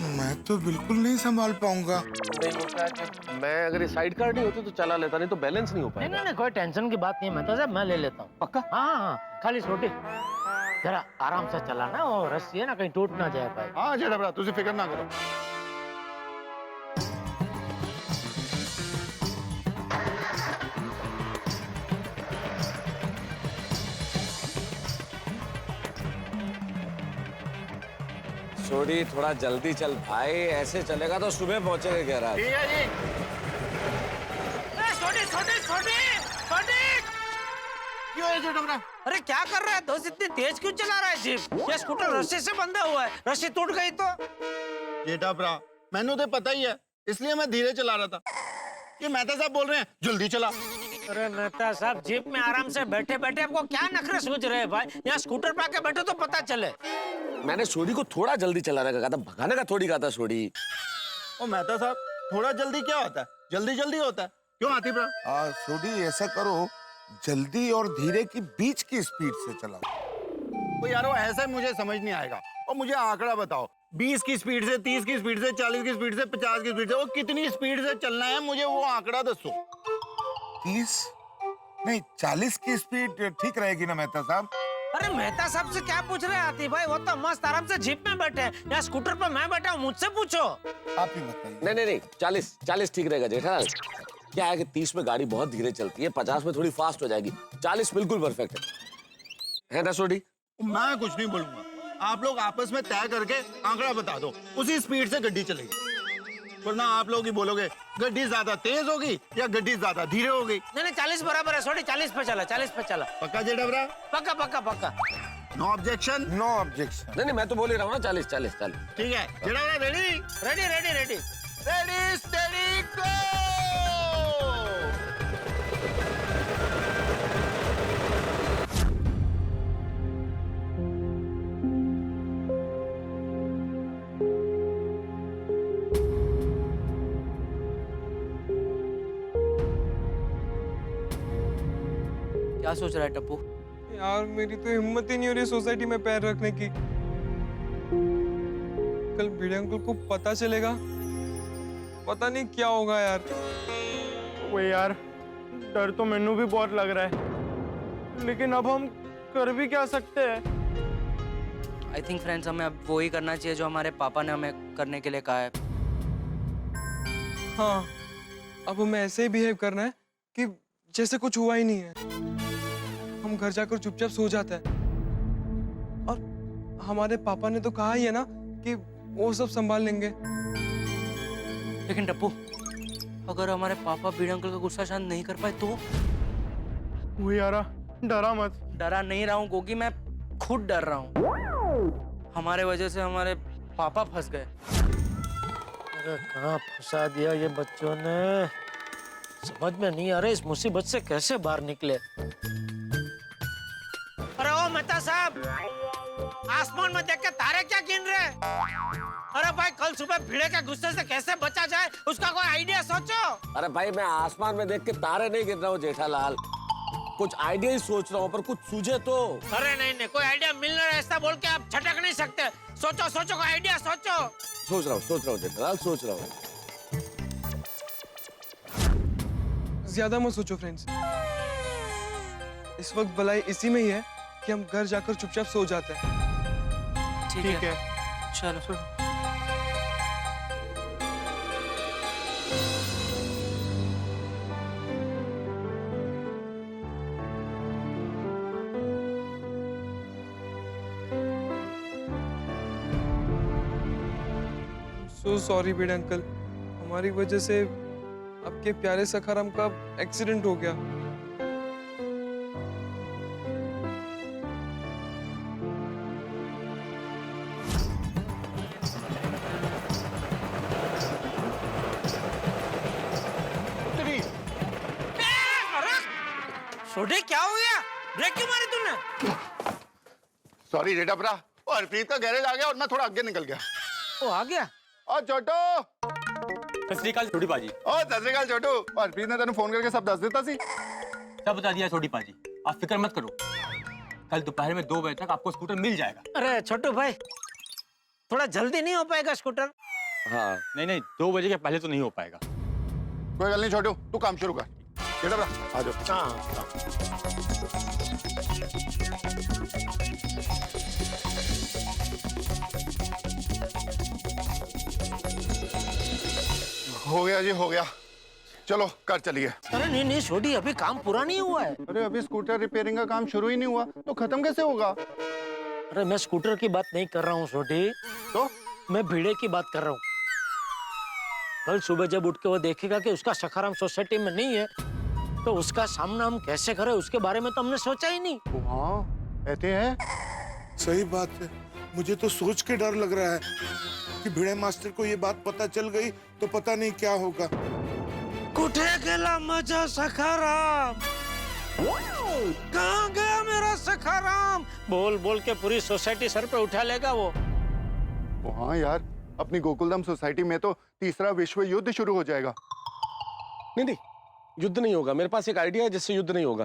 मैं तो बिल्कुल नहीं संभाल पाऊंगा। नहीं होता है कि मैं अगर ये साइड कार नहीं होती तो चला लेता, नहीं तो बैलेंस नहीं हो नहीं पाएगा। नहीं, कोई टेंशन की बात नहीं, मेहता साहब मैं ले लेता हूँ। पक्का? हाँ हाँ, खाली छोटी जरा आराम से चलाना, और रस्सी है ना कहीं टूट ना जाए भाई। हाँ जेठा भरा, तुझे फिक्र ना करो। छोड़ी थोड़ा जल्दी चल भाई, ऐसे चलेगा तो सुबह पहुंचेंगे गैराज। ठीक है जी। छोटी छोटी छोटी छोटी, क्यों है जेठा भरा? अरे क्या कर रहा है दोस्त, इतनी तेज क्यों चला रहा है जीप? ये स्कूटर रस्सी से बंधा हुआ है, रस्सी टूट गई तो? जेठा भरा, मैंने तो पता ही है, इसलिए मैं धीरे चला रहा था। ये मेहता साहब बोल रहे हैं जल्दी चला। अरे मेहता साहब, जीप में आराम से बैठे बैठे आपको क्या नखरे सूझ रहे हैं भाई? यहाँ स्कूटर पे आके बैठो तो पता चले। मैंने सोडी को थोड़ा जल्दी चलाने का कहा था, भगाने का थोड़ी कहा था सोडी। ओ मेहता साहब, थोड़ा जल्दी क्या होता है? जल्दी जल्दी होता है। क्यों आतिफ भरा? छोटी ऐसा करो, जल्दी और धीरे की बीच की स्पीड से चलाओ। तो यारो ऐसा मुझे समझ नहीं आएगा। और मुझे आंकड़ा बताओ, 20 की स्पीड से, 30 की स्पीड से, 40 की स्पीड से, 50 की स्पीड से, वो कितनी स्पीड से चलना है, मुझे वो आंकड़ा दसो। 30 नहीं 40 की स्पीड ठीक रहेगी ना मेहता साहब? अरे मेहता साहब से क्या पूछ रहे हैं आतिफ भाई? वो तो मस्त आराम से जीप में बैठे हैं, या स्कूटर पे मैं बैठा हूँ, मुझसे पूछो। आप ही बताइए। नहीं नहीं नहीं, 40 ठीक रहेगा जेठालाल। क्या है कि 30 में गाड़ी बहुत धीरे चलती है, 50 में थोड़ी फास्ट हो जाएगी, 40 बिल्कुल परफेक्ट है ना सोडी? मैं कुछ नहीं बोलूंगा, आप लोग आपस में तय करके आंकड़ा बता दो, उसी स्पीड से गड्डी चलेगी। वरना आप लोग ही बोलोगे गड्डी ज्यादा तेज होगी या गड्डी ज्यादा धीरे होगी। नहीं नहीं, 40 बराबर है सोडी, 40 पे चला, 40 पे चला। पक्का जेठा भरा? पक्का पक्का पक्का। No objection? No objection. नहीं नहीं, मैं तो बोल ही रहा हूँ ना 40। ठीक है जेठा भरा, ready ready ready ready ready steady गो। क्या सोच रहा है टप्पू? यार मेरी तो हिम्मत ही नहीं हो रही सोसाइटी में पैर रखने की। कल भिड़े अंकल को पता चलेगा, पता नहीं क्या होगा यार। वो यार, डर तो मैनू भी बहुत लग रहा है, लेकिन अब हम कर भी क्या सकते हैं? आई थिंक फ्रेंड्स, हमें अब वो ही करना चाहिए जो हमारे पापा ने हमें करने के लिए कहा है। हाँ, अब हमें ऐसे ही बिहेव करना है कि जैसे कुछ हुआ ही नहीं है। हम घर जाकर चुपचाप सो जाते हैं, और हमारे पापा ने तो कहा ही है ना कि वो सब संभाल लेंगे। लेकिन टप्पू, अगर हमारे पापा भिड़े अंकल का गुस्सा शांत नहीं कर पाए तो? वो यारा, डरा मत। डरा नहीं रहा हूँ गोगी, मैं खुद डर रहा हूँ। हमारे वजह से हमारे पापा फंस गए। अरे कहाँ फंसा दिया ये बच्चों ने, समझ में नहीं आ रहा इस मुसीबत से कैसे बाहर निकले। अरे ओ मेहता साहब, आसमान में देख के तारे क्या गिन रहे? अरे भाई, कल सुबह भिड़े के गुस्से से कैसे बचा जाए, उसका कोई आइडिया सोचो। अरे भाई, मैं आसमान में देख के तारे नहीं गिन रहा हूँ जेठालाल, कुछ आइडिया ही सोच रहा हूँ, पर कुछ सूझे तो। अरे नहीं नहीं, कोई आइडिया मिल रहा है ऐसा बोल के आप छटक नहीं सकते। सोचो सोचो, कोई आइडिया सोचो। सोच रहा हूँ जेठालाल, सोच रहा हूँ। ज्यादा मत सोचो फ्रेंड्स, इस वक्त भलाई इसी में ही है कि हम घर जाकर चुपचाप सो जाते हैं। ठीक है, चलो। सो सो सॉरी भिड़े अंकल, हमारी वजह से आपके प्यारे सखाराम का एक्सीडेंट हो गया। छोटे क्या हो गया? ब्रेक क्यों मारी तूने? सॉरी जेठा भरा, वो हरप्रीत का गैरेज आ गया और मैं थोड़ा आगे निकल गया। वो आ गया? ओ छोटू, सत श्री अकाल छोटी बाजी। ओ सत श्री अकाल छोटू, हरप्रीत ने तेन फोन करके सब दस देता सी। सब बता दिया छोटी बाजी, आप फिक्र मत करो, कल दोपहर में 2 बजे तक आपको स्कूटर मिल जाएगा। अरे छोटू भाई, थोड़ा जल्दी नहीं हो पाएगा स्कूटर? हाँ नहीं 2 बजे के पहले तो नहीं हो पाएगा। कोई गल नहीं छोटू, तू काम शुरू कर। जेठा भरा आ जाओ। हो गया जी, हो गया, चलो कर चलिए। अरे नहीं छोटी, अभी काम पूरा नहीं हुआ है। अरे अभी स्कूटर रिपेयरिंग का काम शुरू ही नहीं हुआ तो खत्म कैसे होगा? अरे मैं स्कूटर की बात नहीं कर रहा हूँ छोटी, तो मैं भिड़े की बात कर रहा हूँ। कल सुबह जब उठ के वो देखेगा कि उसका सखाराम सोसाइटी में नहीं है, तो उसका सामना हम कैसे करें उसके बारे में तो हमने सोचा ही नहीं। हाँ कहते हैं। सही बात है, मुझे तो सोच के डर लग रहा है कि भिड़े मास्टर को ये बात पता चल गई तो पता नहीं क्या होगा। कुठे गेला मजा सखाराम? कहाँ गया मेरा सखाराम? बोल बोल के पूरी सोसाइटी सर पे उठा लेगा वो। हाँ यार, अपनी गोकुलधाम सोसाइटी में तो तीसरा विश्व युद्ध शुरू हो जाएगा। नहीं, युद्ध नहीं होगा। मेरे पास एक आइडिया है जिससे युद्ध नहीं होगा।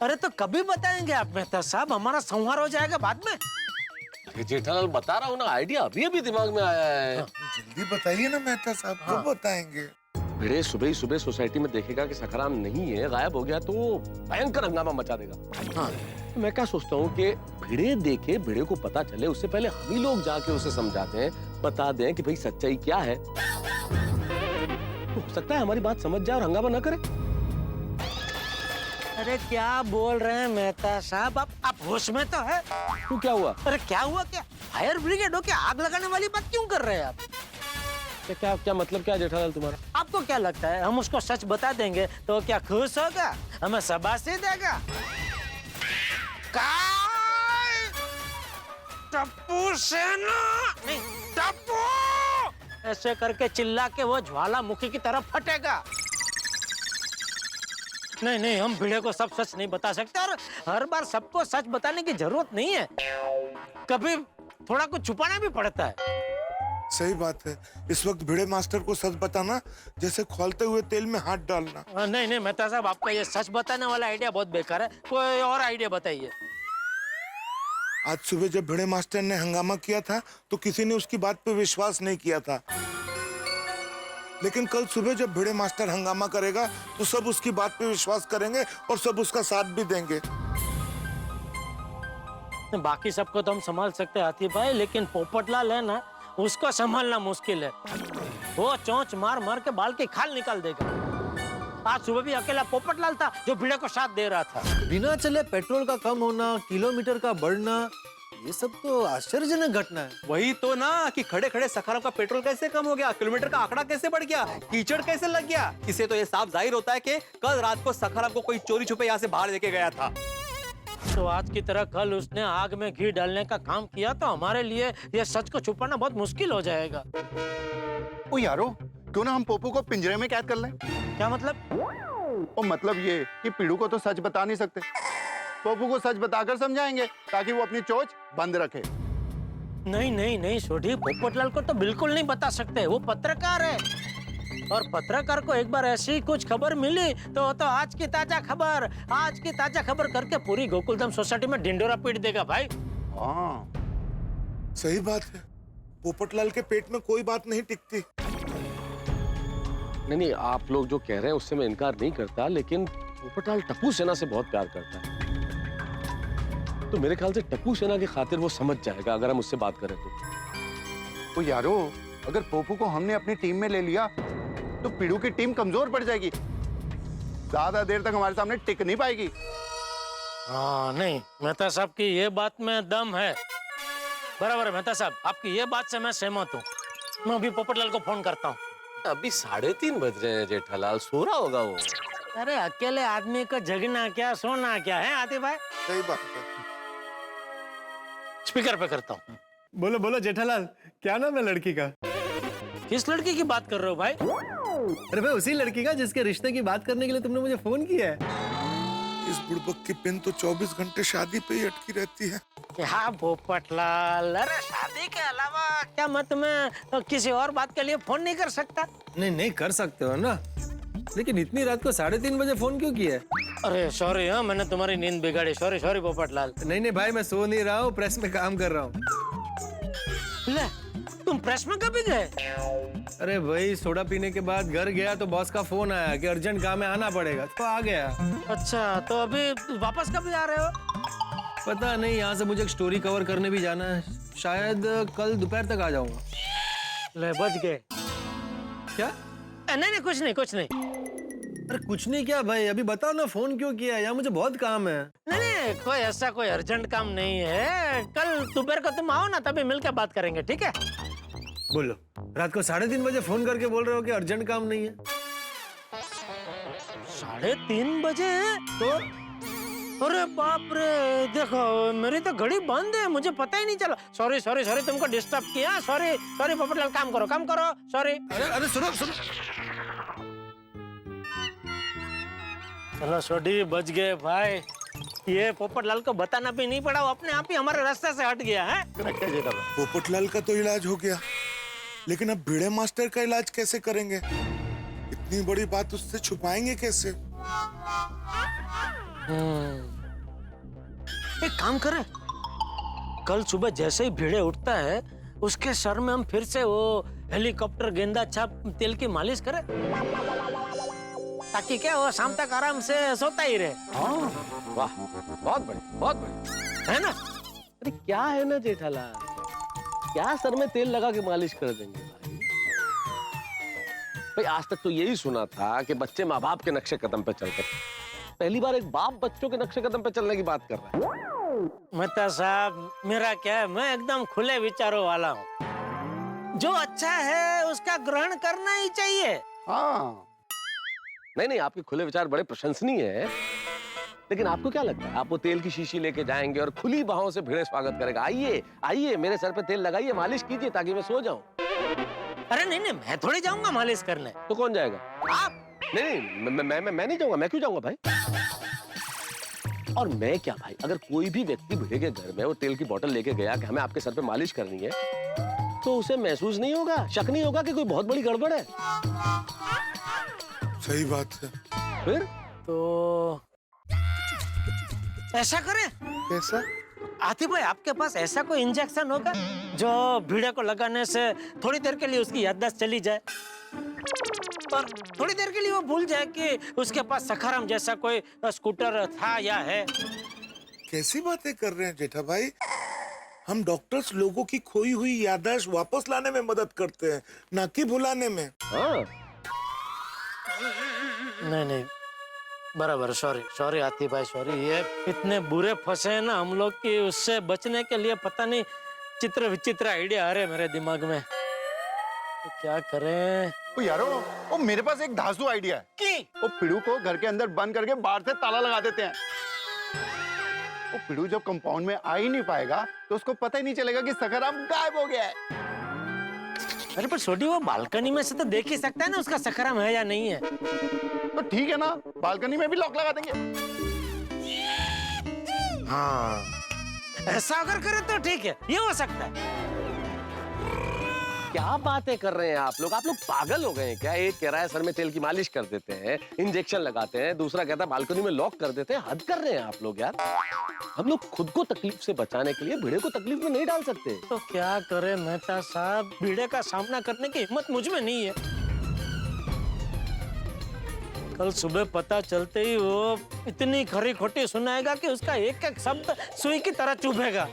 अरे तो कभी बताएंगे आप मेहता साहब? हमारा संहार हो जाएगा बाद में। जेठालाल बता रहा हूँ ना, आइडिया अभी अभी दिमाग में आया है। जल्दी बताइए ना मेहता साहब, कब बताएंगे? भिड़े सुबह ही सुबह सोसाइटी में देखेगा कि सखाराम नहीं है, गायब हो गया, तो भयंकर हंगामा मचा देगा। हाँ, तो मैं क्या सोचता हूँ कि भिड़े देखे, भिड़े को पता चले, उससे पहले हम ही लोग जाके उसे समझाते हैं, बता दें कि भाई सच्चाई क्या है। तो हो सकता है हमारी बात समझ जाए और हंगामा न करे। अरे क्या बोल रहे हैं मेहता साहब? आप होश में तो है? तू क्या हुआ? अरे क्या हुआ? क्या फायर ब्रिगेड हो क्या? आग लगाने वाली बात क्यों कर रहे हैं आप? क्या मतलब क्या जेठालाल तुम्हारा? आपको क्या लगता है हम उसको सच बता देंगे तो क्या खुश होगा, हमें शाबाशी देगा? टप्पू सेना नहीं, टप्पू ऐसे करके चिल्ला के वो ज्वालामुखी की तरफ फटेगा। नहीं हम भिड़े को सब सच नहीं बता सकते, और हर बार सबको सच बताने की जरूरत नहीं है, कभी थोड़ा कुछ छुपाना भी पड़ता है। सही बात है, इस वक्त भिड़े मास्टर को सच बताना जैसे खौलते हुए तेल में हाथ डालना। नहीं मेहता साहब, आपका ये सच बताने वाला आइडिया बहुत बेकार है, कोई और आइडिया बताइए। आज सुबह जब भिड़े मास्टर ने हंगामा किया था तो किसी ने उसकी बात पे विश्वास नहीं किया था, लेकिन कल सुबह जब भिड़े मास्टर हंगामा करेगा तो सब उसकी बात पे विश्वास करेंगे और सब उसका साथ भी देंगे। बाकी सबको तो हम संभाल सकते हैं हाथी भाई, लेकिन पोपटलाल है ना, उसको संभालना मुश्किल है। वो चोंच मार मार के बाल की खाल निकाल देगा। आज सुबह भी अकेला पोपटलाल था जो भिड़े को साथ दे रहा था। बिना चले पेट्रोल का कम होना, किलोमीटर का बढ़ना, ये सब तो आश्चर्यजनक घटना है। वही तो ना कि खड़े खड़े सखाराम का पेट्रोल कैसे कम हो गया, किलोमीटर का आंकड़ा कैसे बढ़ गया, कीचड़ कैसे लग गया। इससे तो ये साफ जाहिर होता है कि कल रात को सखाराम को कोई चोरी छुपे यहाँ से बाहर लेके गया था। तो आज की तरह कल उसने आग में घी डालने का काम किया तो हमारे लिए ये सच को छुपाना बहुत मुश्किल हो जाएगा। ओ यारो, क्यों ना हम पोपू को पिंजरे में कैद कर लें? क्या मतलब? ओ मतलब ये कि पीड़ू को तो सच बता नहीं सकते, पोपू को सच बताकर समझाएंगे ताकि वो अपनी चोंच बंद रखे। नहीं सोढ़ी, पोपटलाल को तो बिल्कुल नहीं बता सकते, वो पत्रकार है, और पत्रकार को एक बार ऐसी कुछ खबर मिली तो आज की ताजा खबर करके पूरी गोकुलधाम सोसाइटी में ढिंडोरा पीट देगा भाई। हाँ सही बात है, पोपटलाल के पेट में कोई बात नहीं टिकती। नहीं, आप लोग जो कह रहे हैं उससे मैं इनकार नहीं करता, लेकिन पोपटलाल टप्पू सेना से बहुत प्यार करता है, तो मेरे ख्याल से टप्पू सेना की खातिर वो समझ जाएगा अगर हम उससे बात करें तो। यारो, अगर पोपू को हमने अपनी टीम में ले लिया तो पीड़ू की टीम कमजोर पड़ जाएगी, ज्यादा देर तक हमारे सामने टिक नहीं पाएगी। हाँ नहीं, मेहता साहब की ये बात में दम है, बराबर है मेहता साहब, आपकी ये बात से मैं सहमत हूँ। मैं अभी पोपटलाल को फोन करता हूँ। अभी 3:30 बज रहे हैं जेठालाल, सो रहा होगा वो। अरे अकेले आदमी को जगना क्या सोना क्या है आतिफ भाई। सही बात है। स्पीकर पे करता हूँ। बोलो बोलो जेठालाल, क्या नाम है लड़की का? किस लड़की की बात कर रहे हो भाई? अरे भाई उसी लड़की का जिसके रिश्ते की बात करने के लिए तुमने मुझे फोन किया है। इस बुड़बक की पिन तो 24 घंटे शादी पे ही अटकी रहती है। क्या पोपटलाल, अरे शादी के अलावा क्या मैं तुम्हें किसी और बात के लिए फोन नहीं कर सकता? नहीं नहीं कर सकते हो ना, लेकिन इतनी रात को 3:30 बजे फोन क्यों किया? अरे सॉरी, हाँ मैंने तुम्हारी नींद बिगाड़ी। Sorry sorry Popatlal. नहीं नहीं भाई, मैं सो नहीं रहा हूँ, प्रेस में काम कर रहा हूँ। ले, तुम प्रेस में कभी गए? अरे भाई सोडा पीने के बाद घर गया तो बॉस का फोन आया कि अर्जेंट काम है, आना पड़ेगा, तो आ गया। अच्छा, तो अभी वापस कभी आ रहे हो? पता नहीं, यहाँ से मुझे एक स्टोरी कवर करने भी जाना है, शायद कल दोपहर तक आ जाऊंगा। ले बच गए। क्या? नहीं नहीं कुछ नहीं कुछ नहीं। अरे कुछ नहीं क्या भाई, अभी बताओ ना फोन क्यों किया? यहाँ मुझे बहुत काम है। नहीं नहीं कोई ऐसा कोई अर्जेंट काम नहीं है, कल दोपहर को तुम आओ ना, तभी मिलकर बात करेंगे, ठीक है? बोलो, रात को 3:30 बजे फोन करके बोल रहे हो कि अर्जेंट काम नहीं है? 3:30 बजे? तो अरे बाप रे, देखो मेरी तो घड़ी बंद है, मुझे पता ही नहीं चला। सॉरी सॉरी सॉरी, तुमको डिस्टर्ब किया। सॉरी सॉरी पोपटलाल, काम करो सॉरी। अरे सुनो सुनो, चलो छोटी बच गए भाई। ये पोपटलाल को बताना भी नहीं पड़ा, वो अपने आप ही हमारे रास्ते से हट गया है। पोपटलाल का तो इलाज हो गया, लेकिन अब भिड़े मास्टर का इलाज कैसे करेंगे? इतनी बड़ी बात उससे छुपाएंगे कैसे? एक काम करें, कल सुबह जैसे ही भिड़े उठता है, उसके सर में हम फिर से वो हेलीकॉप्टर गेंदा छाप तेल की मालिश करें, ताकि क्या वो शाम तक आराम से सोता ही रहे। वाह, बहुत बढ़िया है ना? अरे क्या है ना जेठालाल, क्या सर में तेल लगा के मालिश कर देंगे भाई? भाई आज तक तो यही सुना था कि बच्चे माँ बाप के नक्शे कदम पे चलते हैं, पहली बार एक बाप बच्चों के नक्शे कदम पे चलने की बात कर रहा है। मेहता साहब, मेरा क्या है, मैं एकदम खुले विचारों वाला हूँ। जो अच्छा है उसका ग्रहण करना ही चाहिए। हाँ, नहीं, आपके खुले विचार बड़े प्रशंसनीय है, लेकिन आपको क्या लगता है आप वो तेल की शीशी लेके जाएंगे और खुली बाहों से भिड़े स्वागत करेगा? आइए आइए, मेरे सर पे तेल लगाइए, मालिश कीजिए ताकि मैं सो जाऊं। अरे नहीं, मैं थोड़ी जाऊंगा मालिश करने। तो कौन जाएगा? आप। नहीं, मैं नहीं जाऊंगा। मैं क्यों जाऊंगा भाई? और मैं क्या भाई, अगर कोई भी व्यक्ति भिड़े के घर में वो तेल की बोतल लेके गया कि हमें आपके सर पे मालिश करनी है, तो उसे महसूस नहीं होगा, शक नहीं होगा कि कोई बहुत बड़ी गड़बड़ है? सही बात है। फिर तो ऐसा करें? कैसा? आतिफ भाई, आपके पास ऐसा कोई इंजेक्शन होगा जो भिड़े को लगाने से थोड़ी देर के लिए उसकी याददाश्त चली जाए और थोड़ी देर के लिए वो भूल जाए कि उसके पास सखाराम जैसा कोई स्कूटर था या है? कैसी बातें कर रहे हैं जेठा भाई? हम डॉक्टर्स लोगों की खोई हुई याददाश्त वापस लाने में मदद करते हैं, ना कि भुलाने में। हाँ। नहीं, बराबर। सॉरी आतिफ भाई, सॉरी। ये इतने बुरे फंसे हैं ना हम लोग कि उससे बचने के लिए पता नहीं चित्र विचित्र आइडिया आ रहे मेरे दिमाग में। तो क्या करें? ओ यारो, ओ मेरे पास एक धांसू आइडिया है। की? वो पिड़ू को घर के अंदर बंद करके बाहर से ताला लगा देते हैं। वो पिड़ू जब कंपाउंड में आ ही नहीं पाएगा तो उसको पता ही नहीं चलेगा कि सखाराम गायब हो गया है। अरे पर छोटी, वो बालकनी में से तो देख ही सकता है ना उसका सखाराम है या नहीं है। तो ठीक है ना, बालकनी में भी लॉक लगा देंगे। हाँ, ऐसा अगर करे तो ठीक है, ये हो सकता है। क्या बातें कर रहे हैं आप लोग पागल हो गए हैं क्या? एक कह रहा है सर में तेल की मालिश कर देते हैं, इंजेक्शन लगाते हैं, दूसरा कहता है बालकनी में लॉक कर देते हैं। हद कर रहे हैं आप लोग यार। हम लोग खुद को तकलीफ से बचाने के लिए भिड़े को तकलीफ में नहीं डाल सकते। तो क्या करे मेहता साहब, भिड़े का सामना करने की हिम्मत मुझ में नहीं है। कल सुबह पता चलते ही वो इतनी खरी खोटी सुनाएगा कि उसका एक एक शब्द सुई की तरह चुभेगा।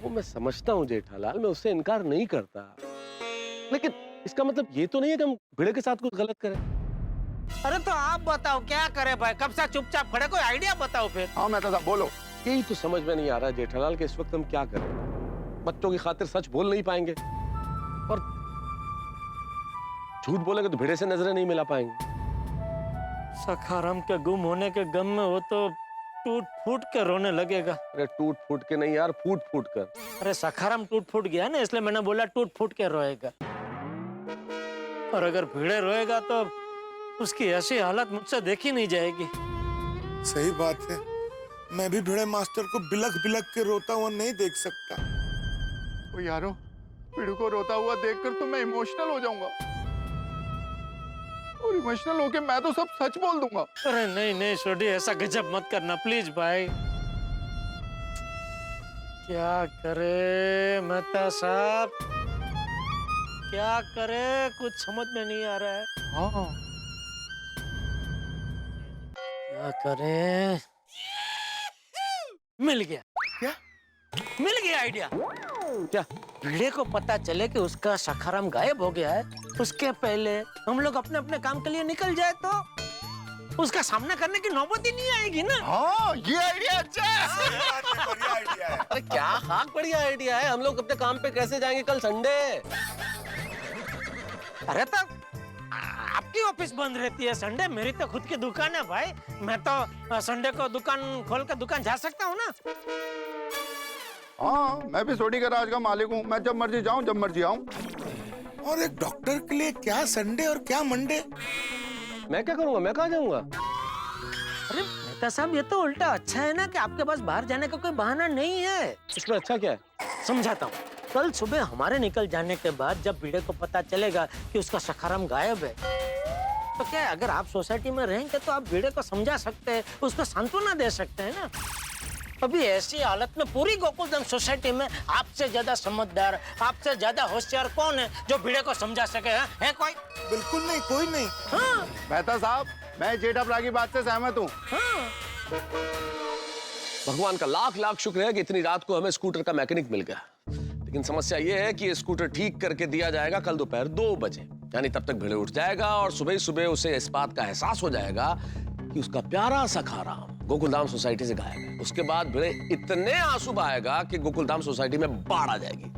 वो मैं समझता हूँ जेठालाल, मैं उससे इनकार नहीं करता, लेकिन इसका मतलब ये तो नहीं है कि हम भिड़े के साथ कुछ गलत करें। अरे तो आप बताओ क्या करे भाई, कब से चुपचाप खड़े, कोई आइडिया बताओ फिर। हाँ मेहता साहब बोलो। यही तो समझ में नहीं आ रहा है जेठालाल कि इस वक्त हम क्या करें। बच्चों की खातिर सच बोल नहीं पाएंगे और झूठ बोलेंगे तो भेड़े से नजरें नहीं मिला पाएंगे। सखाराम के गुम होने के गम में वो तो टूट फूट के रोने लगेगा। अरे टूट फूट के नहीं यार, फूट फूट कर। अरे सखाराम टूट फूट गया ना, इसलिए मैंने बोला टूट फूट के रोएगा। और अगर भिड़े रोएगा तो उसकी ऐसी हालत मुझसे देखी नहीं जाएगी। सही बात है, मैं भी भिड़े मास्टर को बिलख बिलख के रोता हुआ नहीं देख सकता। ओ यारो, भिड़ू को रोता हुआ देखकर तो मैं इमोशनल हो जाऊंगा, और इमोशनल होके मैं तो सब सच बोल दूंगा। अरे नहीं नहीं सोडी, ऐसा गजब मत करना प्लीज भाई। क्या करे मेहता साहब, क्या करे, कुछ समझ में नहीं आ रहा है। हाँ, क्या करे, मिल गया। क्या मिल गया आइडिया। क्या? भिड़े को पता चले कि उसका सखाराम गायब हो गया है, उसके पहले हम लोग अपने अपने काम के लिए निकल जाए तो उसका सामना करने की नौबत ही नहीं आएगी ना। हाँ, ये आइडिया अच्छा है। बढ़िया आइडिया है। अरे क्या हाँ बढ़िया आइडिया है। हम लोग अपने काम पे कैसे जाएंगे कल संडे? अरे तब आपकी ऑफिस बंद रहती है संडे, मेरी तो खुद की दुकान है भाई। मैं तो संडे को दुकान खोल कर दुकान जा सकता हूँ ना। हाँ, मैं भी सोडी गैराज का मालिक हूँ, मैं जब मर्जी जाऊँ जब मर्जी आऊँ। और एक डॉक्टर के लिए क्या संडे और क्या मंडे? मैं क्या करूंगा, मैं कहाँ जाऊंगा? अरे मेहता साहब, ये तो उल्टा अच्छा है ना कि आपके पास बाहर जाने का कोई बहाना नहीं है। इसमें अच्छा क्या है? समझाता हूँ। कल सुबह हमारे निकल जाने के बाद जब भिड़े को पता चलेगा कि उसका सखाराम गायब है, तो क्या है, अगर आप सोसाइटी में रहेंगे तो आप भिड़े को समझा सकते हैं, उसको सांत्वना दे सकते हैं ना। अभी ऐसी हालत में पूरी गोकुलधाम सोसाइटी में आपसे ज्यादा समझदार, आपसे ज्यादा होशियार कौन है जो भिड़े को समझा सके? है कोई? बिल्कुल नहीं, कोई नहीं। हाँ। मेहता साहब, मैं जेठा भरा की बात से सहमत हूँ। हाँ। भगवान का लाख लाख शुक्र है कि इतनी रात को हमें स्कूटर का मैकेनिक मिल गया। लेकिन समस्या ये है कि ये स्कूटर ठीक करके दिया जाएगा कल दोपहर 2 बजे, यानी तब तक भिड़े उठ जाएगा और सुबह सुबह उसे इस बात का एहसास हो जाएगा कि उसका प्यारा सखाराम गोकुलधाम सोसाइटी से गायब है। उसके बाद भिड़े इतने आंसू बहाएगा कि गोकुलधाम सोसाइटी में बाढ़ आ जाएगी।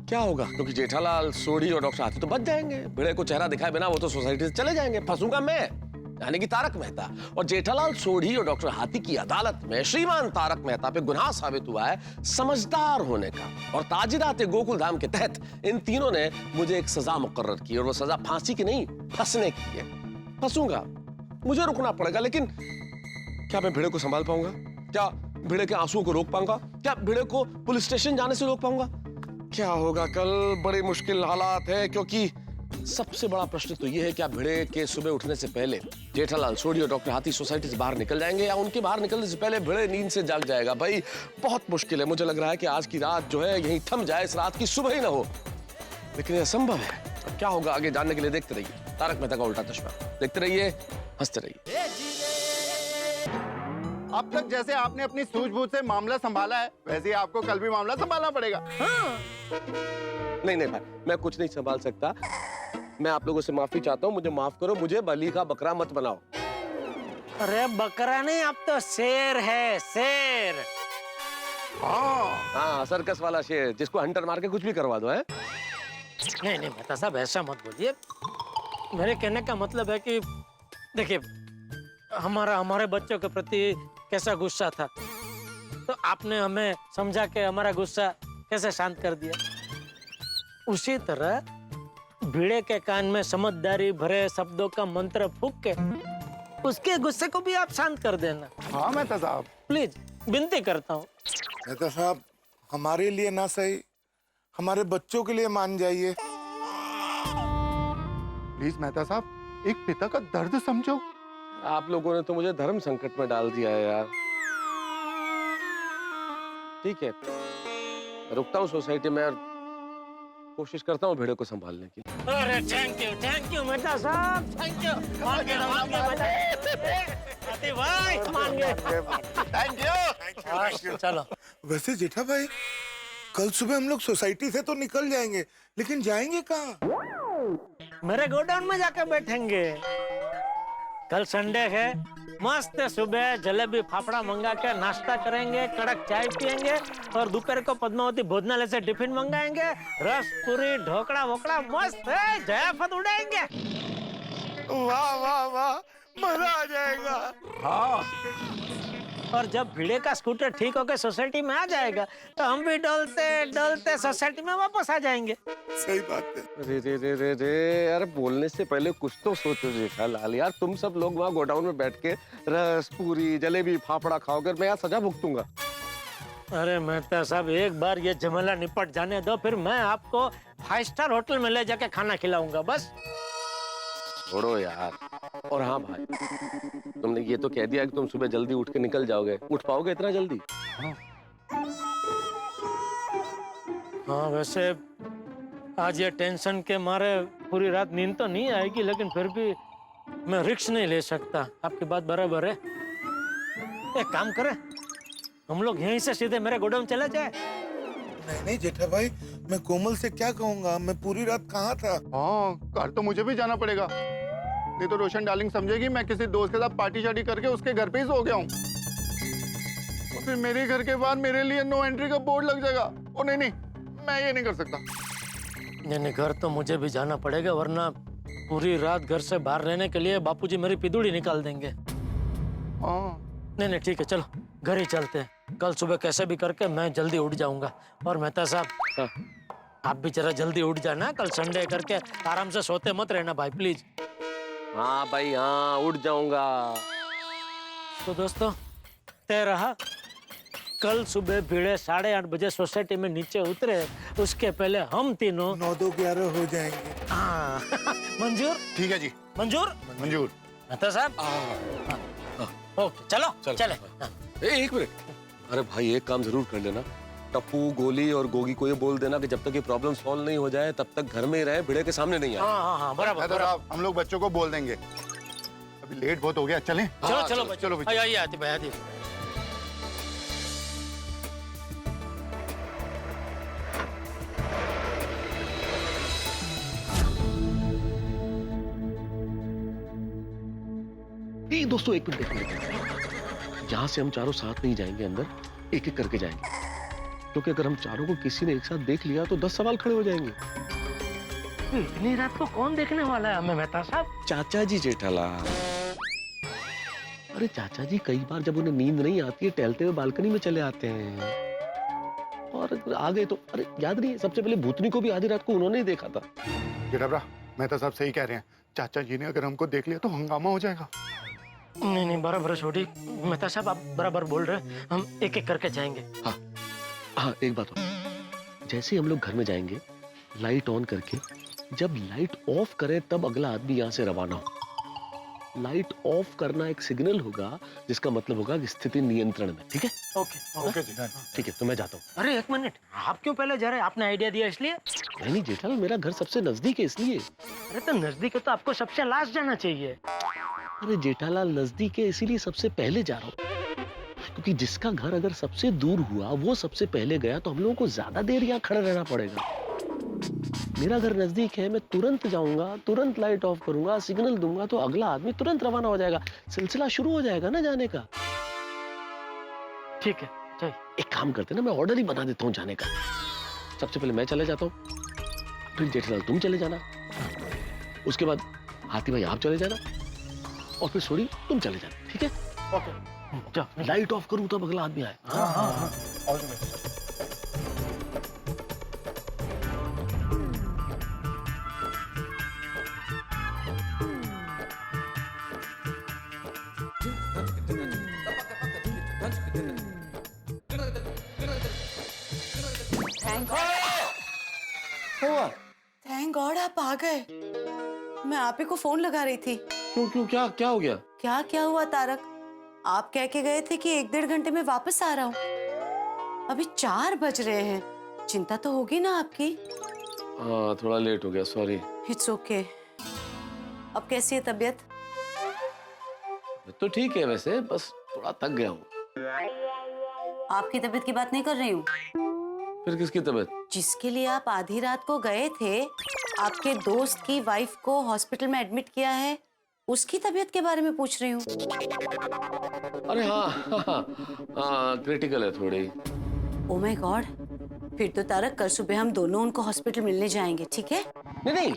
क्या होगा? क्योंकि जेठालाल, सोढ़ी और डॉक्टर हाथी तो बच जाएंगे। भिड़े को चेहरा दिखाए बिना वो तो सोसाइटी से चले जाएंगे। फंसूंगा मैं, यानी कि तारक मेहता। और जेठालाल, सोढ़ी और डॉक्टर हाथी की अदालत में श्रीमान तारक मेहता पे गुनाह साबित हुआ है समझदार होने का। और ताजिराते गोकुलधाम के तहत इन तीनों ने मुझे एक सजा मुकर्रर की, और वो सजा फांसी की नहीं, फंसने की है। फंसूंगा, मुझे रुकना पड़ेगा, लेकिन क्या मैं भिड़े को संभाल पाऊंगा? क्या भिड़े के आंसुओं को रोक पाऊंगा? क्या भिड़े को पुलिस स्टेशन जाने से रोक पाऊंगा? क्या होगा कल? बड़ी मुश्किल हालात है, क्योंकि सबसे बड़ा प्रश्न तो यह है कि भिड़े के सुबह उठने से पहले जेठालाल, सोढ़ी और डॉक्टर हाथी सोसाइटी से बाहर निकल जाएंगे, या उनके बाहर निकलने से पहले भिड़े नींद से जाग जाएगा। भाई बहुत मुश्किल है। मुझे लग रहा है कि आज की रात जो है यहीं थम जाए, इस रात की सुबह ही ना हो, लेकिन यह संभव है। अब क्या होगा आगे जानने के लिए देखते रहिए तारक मेहता का उल्टा चश्मा। देखते रहिए, हंसते रहिए। अब तक जैसे आपने अपनी सूझबूझ से मामला संभाला है, वैसे ही आपको कल भी मामला संभालना पड़ेगा। हाँ। नहीं नहीं भाई, मैं कुछ नहीं संभाल सकता। मैं आप लोगों से माफी चाहता हूँ, मुझे माफ करो। मुझे बली का बकरा मत बनाओ। अरे बकरा नहीं, अब तो शेर है, शेर। हाँ, सर्कस वाला शेर, जिसको हंटर मार के कुछ भी करवा दो। है नहीं नहीं मेहता साहब, ऐसा मत बोलिए। मेरे कहने का मतलब है कि देखिए, हमारे बच्चों के प्रति कैसा गुस्सा था, तो आपने हमें समझा के हमारा गुस्सा कैसे शांत कर दिया। उसी तरह भिड़े के कान में समझदारी भरे शब्दों का मंत्र फूंक के उसके गुस्से को भी आप शांत कर देना। हाँ मेहता साहब, प्लीज विनती करता हूँ। मेहता साहब, हमारे लिए ना सही, हमारे बच्चों के लिए मान जाइए। प्लीज मेहता साहब, एक पिता का दर्द समझो। आप लोगों ने तो मुझे धर्म संकट में डाल दिया है यार। ठीक है, रुकता हूँ सोसाइटी में और कोशिश करता हूँ भिड़े को संभालने की। अरे थैंक यू मेहता साहब, थैंक यू। मान गए भाई, मान गए। Thank you. चलो। वैसे जेठा भाई, कल सुबह हम लोग सोसाइटी से तो निकल जाएंगे, लेकिन जाएंगे कहाँ? मेरे गोडाउन में जाकर बैठेंगे। कल संडे है, मस्त सुबह जलेबी फाफड़ा मंगा के नाश्ता करेंगे, कड़क चाय पियेंगे और दोपहर को पद्मावती भोजनालय से टिफिन मंगाएंगे, रस पूरी ढोकड़ा वोकड़ा मस्त है, जयाफत उड़ाएंगे। वाह वाह वाह, मजा आ जाएगा। हाँ, और जब भिड़े का स्कूटर ठीक होकर सोसाइटी में आ जाएगा तो हम भी डोलते डोलते सोसाइटी में वापस आ जाएंगे। सही बात है। रे रे रे रे रे यार, बोलने से पहले कुछ तो सोचो जेठालाल यार। तुम सब लोग वहाँ गोडाउन में बैठ के रस पूरी जलेबी फाफड़ा खाओगे, मैं यहाँ सजा भुगतूंगा। अरे मेहता साहब, एक बार ये झमेला निपट जाने दो, फिर मैं आपको 5 स्टार होटल में ले जाके खाना खिलाऊंगा बस। छोड़ो यार। और हाँ भाई, तुमने ये तो कह दिया कि तुम सुबह जल्दी उठ के निकल जाओगे, उठ पाओगे इतना जल्दी? हाँ, वैसे आज ये टेंशन के मारे पूरी रात नींद तो नहीं आएगी, लेकिन फिर भी मैं रिस्क नहीं ले सकता। आपकी बात बराबर है। एक काम करें, हम लोग यहीं से सीधे मेरे गोडाउन चले जाए। नहीं जेठा भाई, मैं कोमल से क्या कहूँगा, मैं पूरी रात कहाँ था। हाँ, कल तो मुझे भी जाना पड़ेगा, नहीं तो रोशन डार्लिंग समझेगी मैं किसी दोस्त के साथ पार्टी शार्टी करके उसके घर पे ही सो गया हूँ। और फिर मेरे घर के बाहर मेरे लिए नो एंट्री का बोर्ड लग जाएगा। ओ नहीं नहीं, मैं ये नहीं कर सकता। नहीं, घर तो मुझे भी जाना पड़ेगा, वरना पूरी रात घर से बाहर रहने के लिए बापूजी मेरी पिदुड़ी निकाल देंगे। हाँ नहीं, ठीक है, चलो घर ही चलते हैं। कल सुबह कैसे भी करके मैं जल्दी उठ जाऊंगा। और मेहता साहब, आप भी जरा जल्दी उठ जाना, कल संडे करके आराम से सोते मत रहना भाई, प्लीज। हाँ भाई, हाँ उठ जाऊंगा। तो दोस्तों, तय रहा, कल सुबह भिड़े 8:30 बजे सोसाइटी में नीचे उतरे, उसके पहले हम तीनों 9-11 हो जाएंगे। हाँ मंजूर? ठीक है जी, मंजूर? मंजूर। मेहता साहब, ओके, चलो चले। एक मिनट, अरे भाई एक काम जरूर कर लेना, टप्पू गोली और गोगी को ये बोल देना कि जब तक ये प्रॉब्लम सॉल्व नहीं हो जाए तब तक घर में ही रहे, भिड़े के सामने नहीं आए। हाँ, बराबर। हम लोग बच्चों को बोल देंगे। अभी लेट बहुत हो गया, चलें? चलो आइए आती भाई, आती। दोस्तों एक मिनट, यहाँ से हम चारों साथ नहीं जाएंगे अंदर, एक एक करके जाएंगे, क्योंकि अगर हम चारों को किसी ने एक साथ देख लिया तो 10 सवाल खड़े हो जाएंगे। इतनी रात को कौन देखने वाला है हमें मेहता साहब? चाचा जी जेठालाल। अरे चाचा जी कई बार जब उन्हें नींद नहीं आती है, टहलते हुए बालकनी में चले आते हैं, और आ गए तो, अरे याद नहीं, सबसे पहले भूतनी को भी आधी रात को उन्होंने ही देखा था। जेठाब्रा, मेहता साहब सही कह रहे हैं, चाचा जी ने अगर हमको देख लिया तो हंगामा हो जाएगा। नहीं, बराबर छोटी। मेहता साहब, आप बराबर बोल रहे हैं, हम एक एक करके जाएंगे। हाँ, एक बात और, जैसे हम लोग घर में जाएंगे, लाइट ऑन करके जब लाइट ऑफ करे तब अगला आदमी यहाँ से रवाना हो। लाइट ऑफ करना एक सिग्नल होगा, जिसका मतलब होगा कि स्थिति नियंत्रण में। ठीक है? ओके जी, ठीक है, तो मैं जाता हूँ। अरे एक मिनट, आप क्यों पहले जा रहे हैं? आपने आइडिया दिया इसलिए? नहीं जेठालाल, मेरा घर सबसे नजदीक है इसलिए। अरे तो नजदीक है तो आपको सबसे लास्ट जाना चाहिए। अरे जेठालाल, नजदीक है इसीलिए सबसे पहले जा रहा हूँ, क्योंकि जिसका घर अगर सबसे दूर हुआ वो सबसे पहले गया तो हम लोगों को ज्यादा देर यहाँ खड़ा रहना पड़ेगा। मेरा घर नजदीक है, मैं तुरंत जाऊंगा, तुरंत लाइट ऑफ करूंगा, सिग्नल दूंगा तो अगला आदमी तुरंत रवाना हो जाएगा, सिलसिला शुरू हो जाएगा ना जाने का। ठीक है, चलिए। एक काम करते ना, मैं ऑर्डर ही बना देता हूँ जाने का। सबसे पहले मैं चले जाता हूँ, फिर जेठालाल तुम चले जाना, उसके बाद हाथी भाई आप चले जाना, और फिर सोरी तुम चले जाना। ठीक है? ओके, लाइट ऑफ करूं तब अगला आदमी आए। हाँ। थैंक गॉड आप आ गए। मैं आप ही को फोन लगा रही थी। क्यों क्या हो गया? क्या हुआ तारक? आप कह के गए थे कि 1-1.5 घंटे में वापस आ रहा हूँ। अभी 4 बज रहे हैं, चिंता तो होगी ना आपकी? हाँ, थोड़ा लेट हो गया, सॉरी। It's okay. अब कैसी है तबीयत? तो ठीक है, वैसे बस थोड़ा थक गया हूँ। आपकी तबीयत की बात नहीं कर रही हूँ। फिर किसकी तबीयत? जिसके लिए आप आधी रात को गए थे, आपके दोस्त की वाइफ को हॉस्पिटल में एडमिट किया है, उसकी तबीयत के बारे में पूछ रही हूँ। अरे हाँ, क्रिटिकल है थोड़ी। ओ माय गॉड, फिर तो तारक कल सुबह हम दोनों उनको हॉस्पिटल मिलने जाएंगे, ठीक है? नहीं,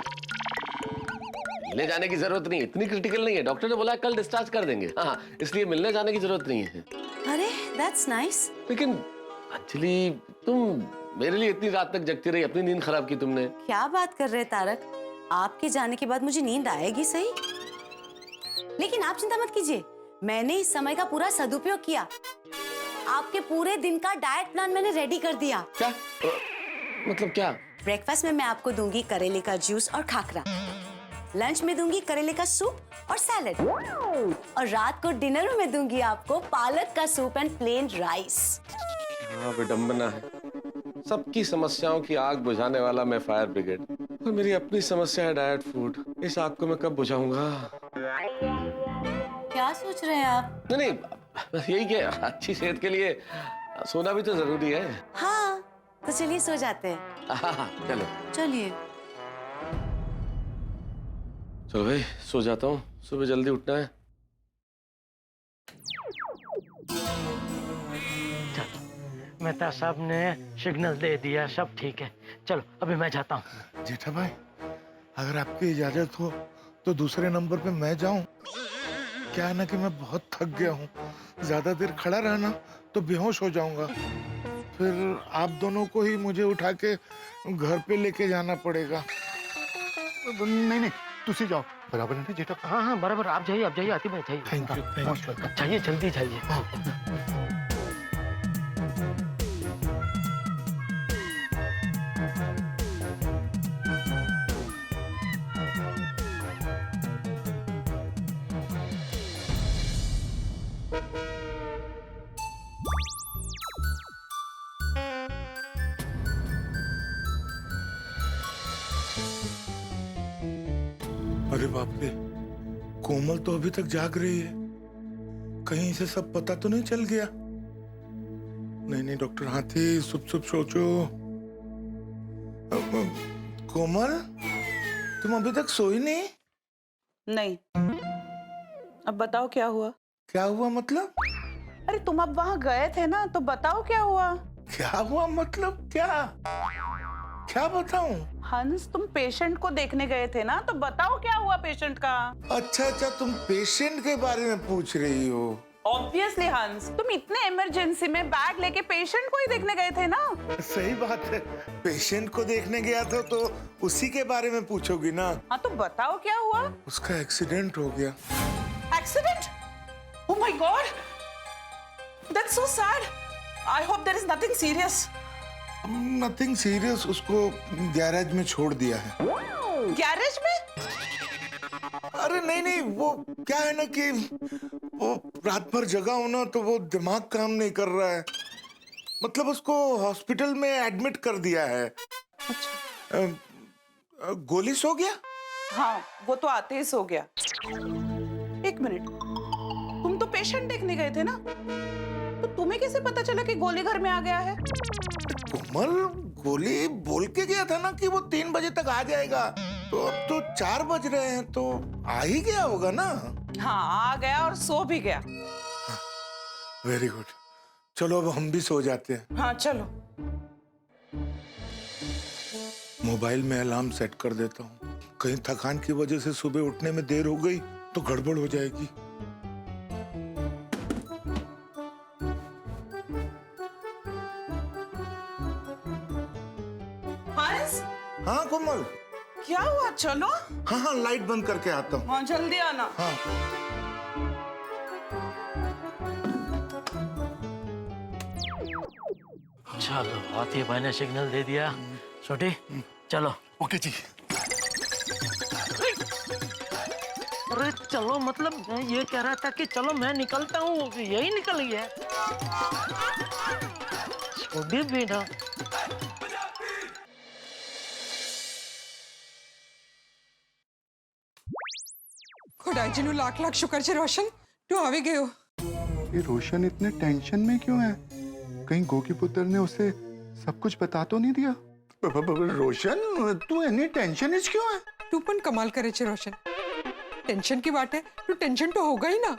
मिलने जाने की जरूरत नहीं, इतनी क्रिटिकल नहीं है। डॉक्टर ने बोला कल डिस्चार्ज कर देंगे। हाँ, इसलिए मिलने जाने की जरूरत नहीं है। अरे दैट्स नाइस। लेकिन अंजलि, तुम मेरे लिए इतनी रात तक जगती रही, अपनी नींद खराब की तुमने। क्या बात कर रहे हैं तारक, आपके जाने के बाद मुझे नींद आएगी सही, लेकिन आप चिंता मत कीजिए, मैंने इस समय का पूरा सदुपयोग किया। आपके पूरे दिन का डाइट प्लान मैंने रेडी कर दिया। क्या मतलब क्या? ब्रेकफास्ट में मैं आपको दूंगी करेले का जूस और खाखरा, लंच में दूंगी करेले का सूप और सैलेड, और रात को डिनर में मैं दूंगी आपको पालक का सूप एंड प्लेन राइस। हाँ, विडंबना है। सबकी समस्याओं की आग बुझाने वाला मैं फायर ब्रिगेड, और मेरी अपनी समस्या है डाइट फूड। इस आग को मैं कब बुझाऊंगा? क्या सोच रहे हैं आप? नहीं, बस यही कि अच्छी सेहत के लिए सोना भी तो जरूरी है। हाँ, तो चलिए सो जाते हैं। चलो चलिए। चलो भाई, सो जाता हूँ, सुबह जल्दी उठना है। मेहता साहब ने सिग्नल दे दिया, सब ठीक है। चलो अभी मैं जाता हूँ। जेठा भाई, अगर आपकी इजाजत हो तो दूसरे नंबर पे मैं जाऊं? क्या है ना कि मैं बहुत थक गया हूँ, ज्यादा देर खड़ा रहना तो बेहोश हो जाऊंगा, फिर आप दोनों को ही मुझे उठा के घर पे लेके जाना पड़ेगा। नहीं नहीं, तुसी जाओ, बराबर है ना जेठा? हाँ हाँ बराबर, आप जाइए, आप जाइए, आती मैं जाइए। Thank you. जाइए, जल्दी जाइए। अरे बाप रे, कोमल तो अभी तक जाग रही है, कहीं इसे सब पता तो नहीं चल गया? नहीं नहीं डॉक्टर हाथी, सुप सुप सोचो। कोमल, तुम अभी तक सोई नहीं? नहीं। अब बताओ क्या हुआ? क्या हुआ मतलब? अरे तुम अब वहां गए थे ना, तो बताओ क्या हुआ? क्या हुआ मतलब? क्या क्या बताऊं? हंस, तुम पेशेंट को देखने गए थे ना, तो बताओ क्या हुआ पेशेंट का? अच्छा अच्छा, तुम पेशेंट के बारे में पूछ रही हो? ऑब्वियसली हंस, तुम इतने इमरजेंसी में बैग लेके पेशेंट को ही देखने गए थे ना। सही बात है, पेशेंट को देखने गया था तो उसी के बारे में पूछोगी ना? हाँ तो बताओ क्या हुआ? उसका एक्सीडेंट हो गया। Accident? Oh my God, that's so sad. I hope there is nothing serious. Nothing serious, उसको गैरेज में छोड़ दिया है। गैरेज में? अरे नहीं नहीं, वो क्या है ना कि वो रात भर जगा होना तो वो दिमाग काम नहीं कर रहा है, मतलब उसको हॉस्पिटल में एडमिट कर दिया है। अच्छा। गोली सो गया? हाँ, वो तो आते ही सो गया। एक मिनट, तुम तो पेशेंट देखने गए थे ना, तो तुम्हें कैसे पता चला कि गोली घर में आ गया है? कोमल, गोली बोल के गया था ना कि वो 3 बजे तक आ जाएगा, तो अब तो 4 बज रहे हैं, तो आ ही गया होगा ना? हाँ, आ गया और सो भी गया। वेरी गुड, चलो अब हम भी सो जाते हैं। हाँ चलो। मोबाइल में अलार्म सेट कर देता हूँ, कहीं थकान की वजह से सुबह उठने में देर हो गई तो गड़बड़ हो जाएगी। हंस? हाँ कोमल। क्या हुआ? चलो। हाँ हाँ, लाइट बंद करके आता हूँ। हाँ जल्दी आना। हाँ। चलो, हाथी भाई ने सिग्नल दे दिया। छोटी, चलो। ओके जी। अरे चलो, मतलब मैं ये कह रहा था कि चलो मैं निकलता हूँ, यही निकल गया। छोटी भी ना। खुदाजीनु लाख लाख शुक्र છે રોશન, તું આવી ગયો। ये रोशन इतने टेंशन में क्यों है? कहीं गोगी पुत्र ने उसे सब कुछ बता तो नहीं दिया? रोशन, तू इतनी टेंशन क्यों है? તું પણ કમાલ કરે છે રોશન। टेंशन की बात है तो टेंशन तो होगा ही ना।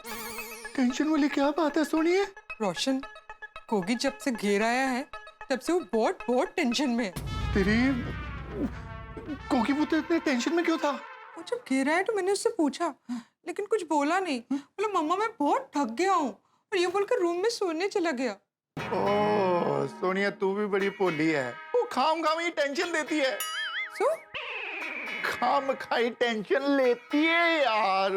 टेंशन वाली क्या बात है सोनिए? रोशन, गोगी जब से घेर आया है तब से वो बहुत बहुत टेंशन में है। तेरी कोकी पुत्र इतने टेंशन में क्यों था? वो जब घेर आया तो मैंने उससे पूछा, लेकिन कुछ बोला नहीं। बोला मम्मा मैं बहुत थक गया हूँ, और ये बोलकर रूम में सोने चला गया। ओह सोनिया, तू भी बड़ी भोली है। वो खाम ही टेंशन देती है। सो खाम खाई टेंशन लेती है यार।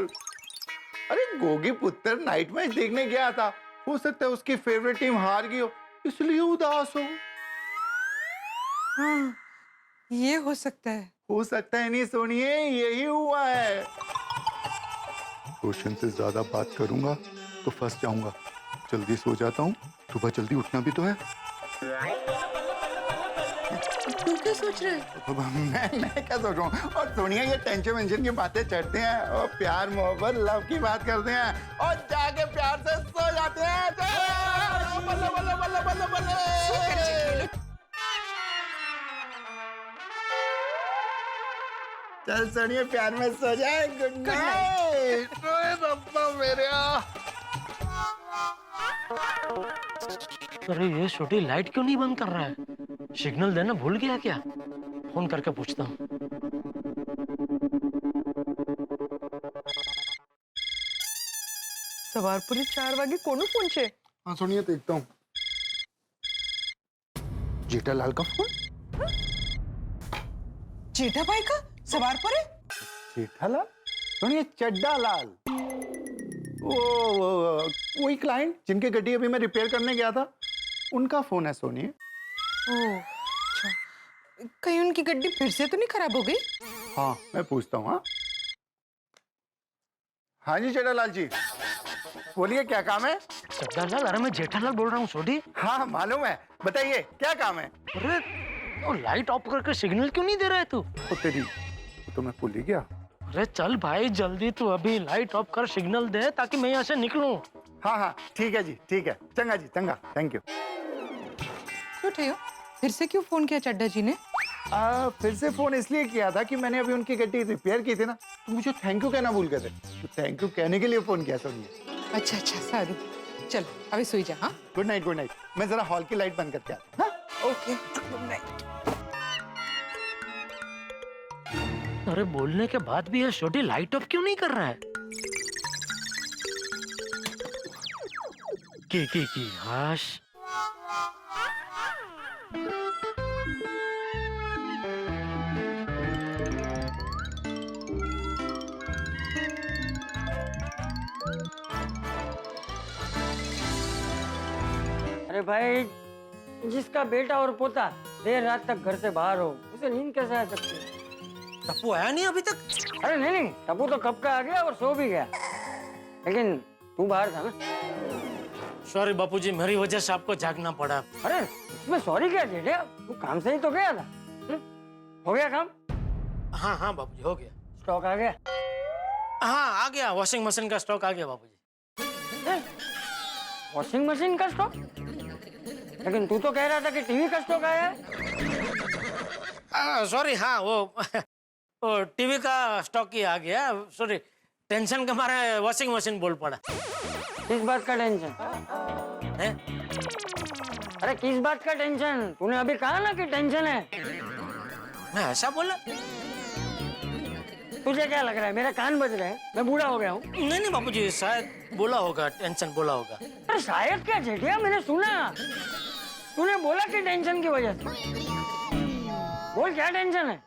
अरे गोगी पुत्र नाइट मैच देखने गया था, हो सकता है उसकी फेवरेट टीम हार गई हो, इसलिए उदास हो। हाँ, ये हो सकता है। हो सकता है नहीं सोनिए, यही हुआ है। रोशन से ज्यादा बात करूंगा तो फंस जाऊंगा। जल्दी सो जाता हूँ, सुबह जल्दी उठना भी तो है। तू क्या सोच रहे है? मैं क्या सोच रहा हूँ? और सोनिया ये टेंशन वेंशन की बातें चढ़ते हैं और प्यार मोहब्बत लव की बात करते हैं और जाके प्यार से सो जाते हैं। बल्ले बल्ले बल्ले बल्ले बल्ले। चल सोनिया प्यार में सो जाए। Good night. ओए रब्बा मेरे। अरे ये छोटी लाइट क्यों नहीं बंद कर रहा है? सिग्नल देना भूल गया क्या? फोन करके पूछता हूँ। सवारपुरी 4 बजे कौन पहुंचे? हाँ सोनिया देखता हूँ। जेठालाल का फोन। जेठा भाई का सवारपुरी? जेठालाल? सोनिया चड्डा लाल। वही क्लाइंट जिनके गड्डी अभी मैं रिपेयर करने गया था, उनका फोन है सोनिया। ओह अच्छा, कहीं उनकी गड्डी फिर से तो नहीं खराब हो गई? हाँ मैं पूछता हूँ। हाँ हाँ जी जेठालाल जी, बोलिए क्या काम है? चड्डालाल? अरे मैं जेठालाल बोल रहा हूँ सोडी। हाँ मालूम है, बताइए क्या काम है? अरे वो लाइट ऑफ करके सिग्नल क्यों नहीं दे रहा है तू? तेरी वो तो मैं भूल ही गया। अरे चल भाई जल्दी तू अभी लाइट ऑफ कर सिग्नल दे ताकि मैं यहाँ से निकलूं। हाँ हाँ ठीक है जी, ठीक है। चंगा जी चंगा, थैंक यू। क्यों ठेयो? फिर से क्यों फोन किया चड्डा जी ने? फिर से फोन इसलिए किया था कि मैंने अभी उनकी गड्डी रिपेयर की थी ना, तो मुझे थैंक यू कहना भूल गए थे, तो थैंक यू कहने के लिए फोन किया सोनिया। अच्छा अच्छा सारू, चल अभी सोई जा। हाँ गुड नाइट गुड नाइट। मैं जरा हॉल की लाइट बंद करके आता हूँ। हाँ ओके गुड नाइट। अरे बोलने के बाद भी ये छोटी लाइट ऑफ क्यों नहीं कर रहा है? की हाश। अरे भाई, जिसका बेटा और पोता देर रात तक घर से बाहर हो, उसे नींद कैसे आ सकती है? टप्पू आया नहीं अभी तक? अरे नहीं, टप्पू तो कब का आ गया और सो भी गया, लेकिन तू बाहर था ना। सॉरी बापूजी, मेरी वजह से आपको जागना पड़ा। अरे इसमें सॉरी क्या जेठे, तू काम से ही तो गया था। हो गया काम? हाँ हाँ बापूजी हो गया। स्टॉक आ गया? हाँ आ गया, वॉशिंग मशीन का स्टॉक आ गया बापूजी। वॉशिंग मशीन का स्टॉक? लेकिन तू तो कह रहा था कि टीवी का स्टॉक आया है। सॉरी, हाँ वो टीवी का स्टॉक ही आ गया। सॉरी, टेंशन के मारे वॉशिंग मशीन बोल पड़ा। किस बात का टेंशन है? अरे किस बात का टेंशन? तूने अभी कहा ना कि टेंशन है। मैं ऐसा बोला? तुझे क्या लग रहा है मेरे कान बज रहे हैं? मैं बूढ़ा हो गया हूँ? नहीं नहीं बापूजी, शायद बोला होगा, टेंशन बोला होगा। अरे शायद क्या जेठिया, मैंने सुना तूने बोला कि टेंशन की वजह से। बोल क्या टेंशन है?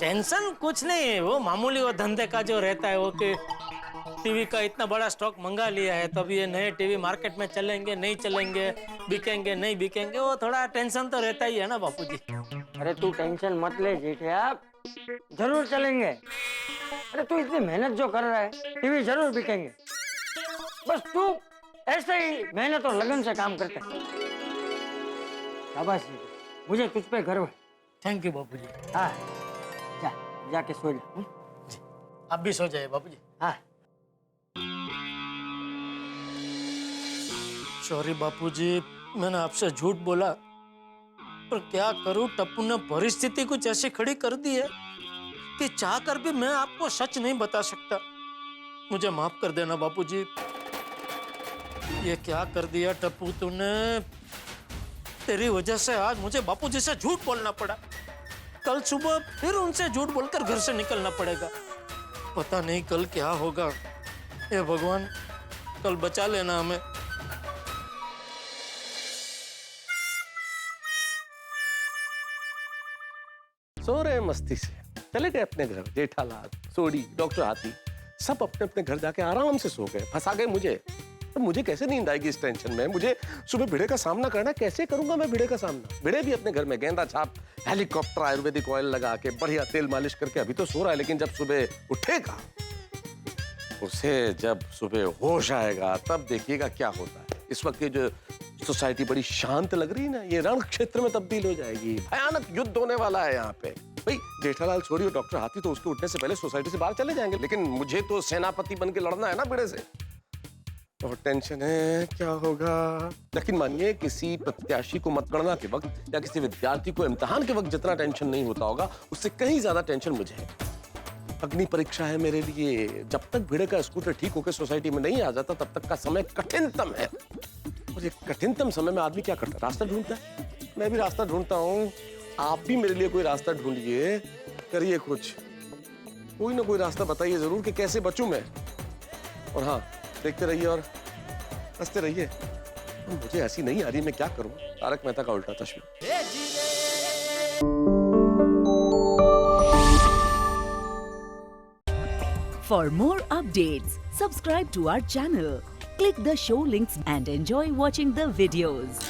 टेंशन कुछ नहीं है, वो मामूली वो धंधे का जो रहता है, वो कि टीवी का इतना बड़ा स्टॉक मंगा लिया है, तब ये नए टीवी मार्केट में चलेंगे नहीं चलेंगे, बिकेंगे नहीं बिकेंगे, वो थोड़ा टेंशन तो रहता ही है ना बापूजी। अरे तू टेंशन मत ले जेठिया, जरूर चलेंगे। अरे तू इतनी मेहनत जो कर रहा है, टीवी जरूर बिकेंगे। बस तू ऐसे ही मेहनत और लगन से काम करते है। शाबाश, मुझे तुझ पे गर्व है। थैंक यू बापूजी। हाँ जाके सो जा। आप भी सो जाइए बापूजी। हाँ सॉरी बापूजी, मैंने आपसे झूठ बोला, पर क्या करूं, टप्पू ने परिस्थिति कुछ ऐसी खड़ी कर दी है कि चाहकर भी मैं आपको सच नहीं बता सकता। मुझे माफ कर देना बापूजी। ये क्या कर दिया टप्पू तूने? तेरी वजह से आज मुझे बापूजी से झूठ बोलना पड़ा। कल सुबह फिर उनसे झूठ बोलकर घर से निकलना पड़ेगा। पता नहीं कल क्या होगा। हे भगवान, कल बचा लेना हमें। सो रहे हैं मस्ती से, चले गए अपने घर। जेठालाल, सोडी, डॉक्टर हाथी सब अपने अपने घर जाके आराम से सो गए। फंसा गए मुझे। तो मुझे कैसे नींद आएगी इस टेंशन में? मुझे सुबह भिड़े का सामना करना, कैसे करूंगा मैं भिड़े का सामना? भिड़े भी अपने घर में गेंदा छाप, हेलीकॉप्टर, आयुर्वेदिक ऑयल लगा के बढ़िया तेल मालिश करके अभी तो सो रहा है, लेकिन जब सुबह उठेगा, उसे जब सुबह होश आएगा तब देखिएगा क्या होता है। इस वक्त ये जो सोसाइटी बड़ी शांत लग रही है ना, ये रण क्षेत्र में तब्दील हो जाएगी। भयानक युद्ध होने वाला है यहाँ पे। भाई जेठालाल, सोडी और डॉक्टर हाथी तो उसके उठने से पहले सोसाइटी से बाहर चले जाएंगे, लेकिन मुझे तो सेनापति बन के लड़ना है ना भिड़े से। बहुत टेंशन है, क्या होगा? लेकिन मानिए, किसी प्रत्याशी को मतगणना के वक्त या किसी विद्यार्थी को इम्तिहान के वक्त जितना टेंशन नहीं होता होगा, उससे कहीं ज्यादा टेंशन मुझे है। अग्नि परीक्षा है मेरे लिए। जब तक भिड़े का स्कूटर ठीक होकर सोसाइटी में नहीं आ जाता, तब तक का समय कठिनतम है। और ये कठिनतम समय में आदमी क्या करता है? रास्ता ढूंढता है। मैं भी रास्ता ढूंढता हूँ। आप भी मेरे लिए कोई रास्ता ढूंढिए, करिए कुछ। कोई ना कोई रास्ता बताइए जरूर कि कैसे बचूं मैं। और हाँ, देखते रहिए और हंसते रहिए। मुझे ऐसी नहीं आ रही, मैं क्या करूं? तारक मेहता का उल्टा चश्मा। For more updates, subscribe to our channel, click the show links and enjoy watching the videos.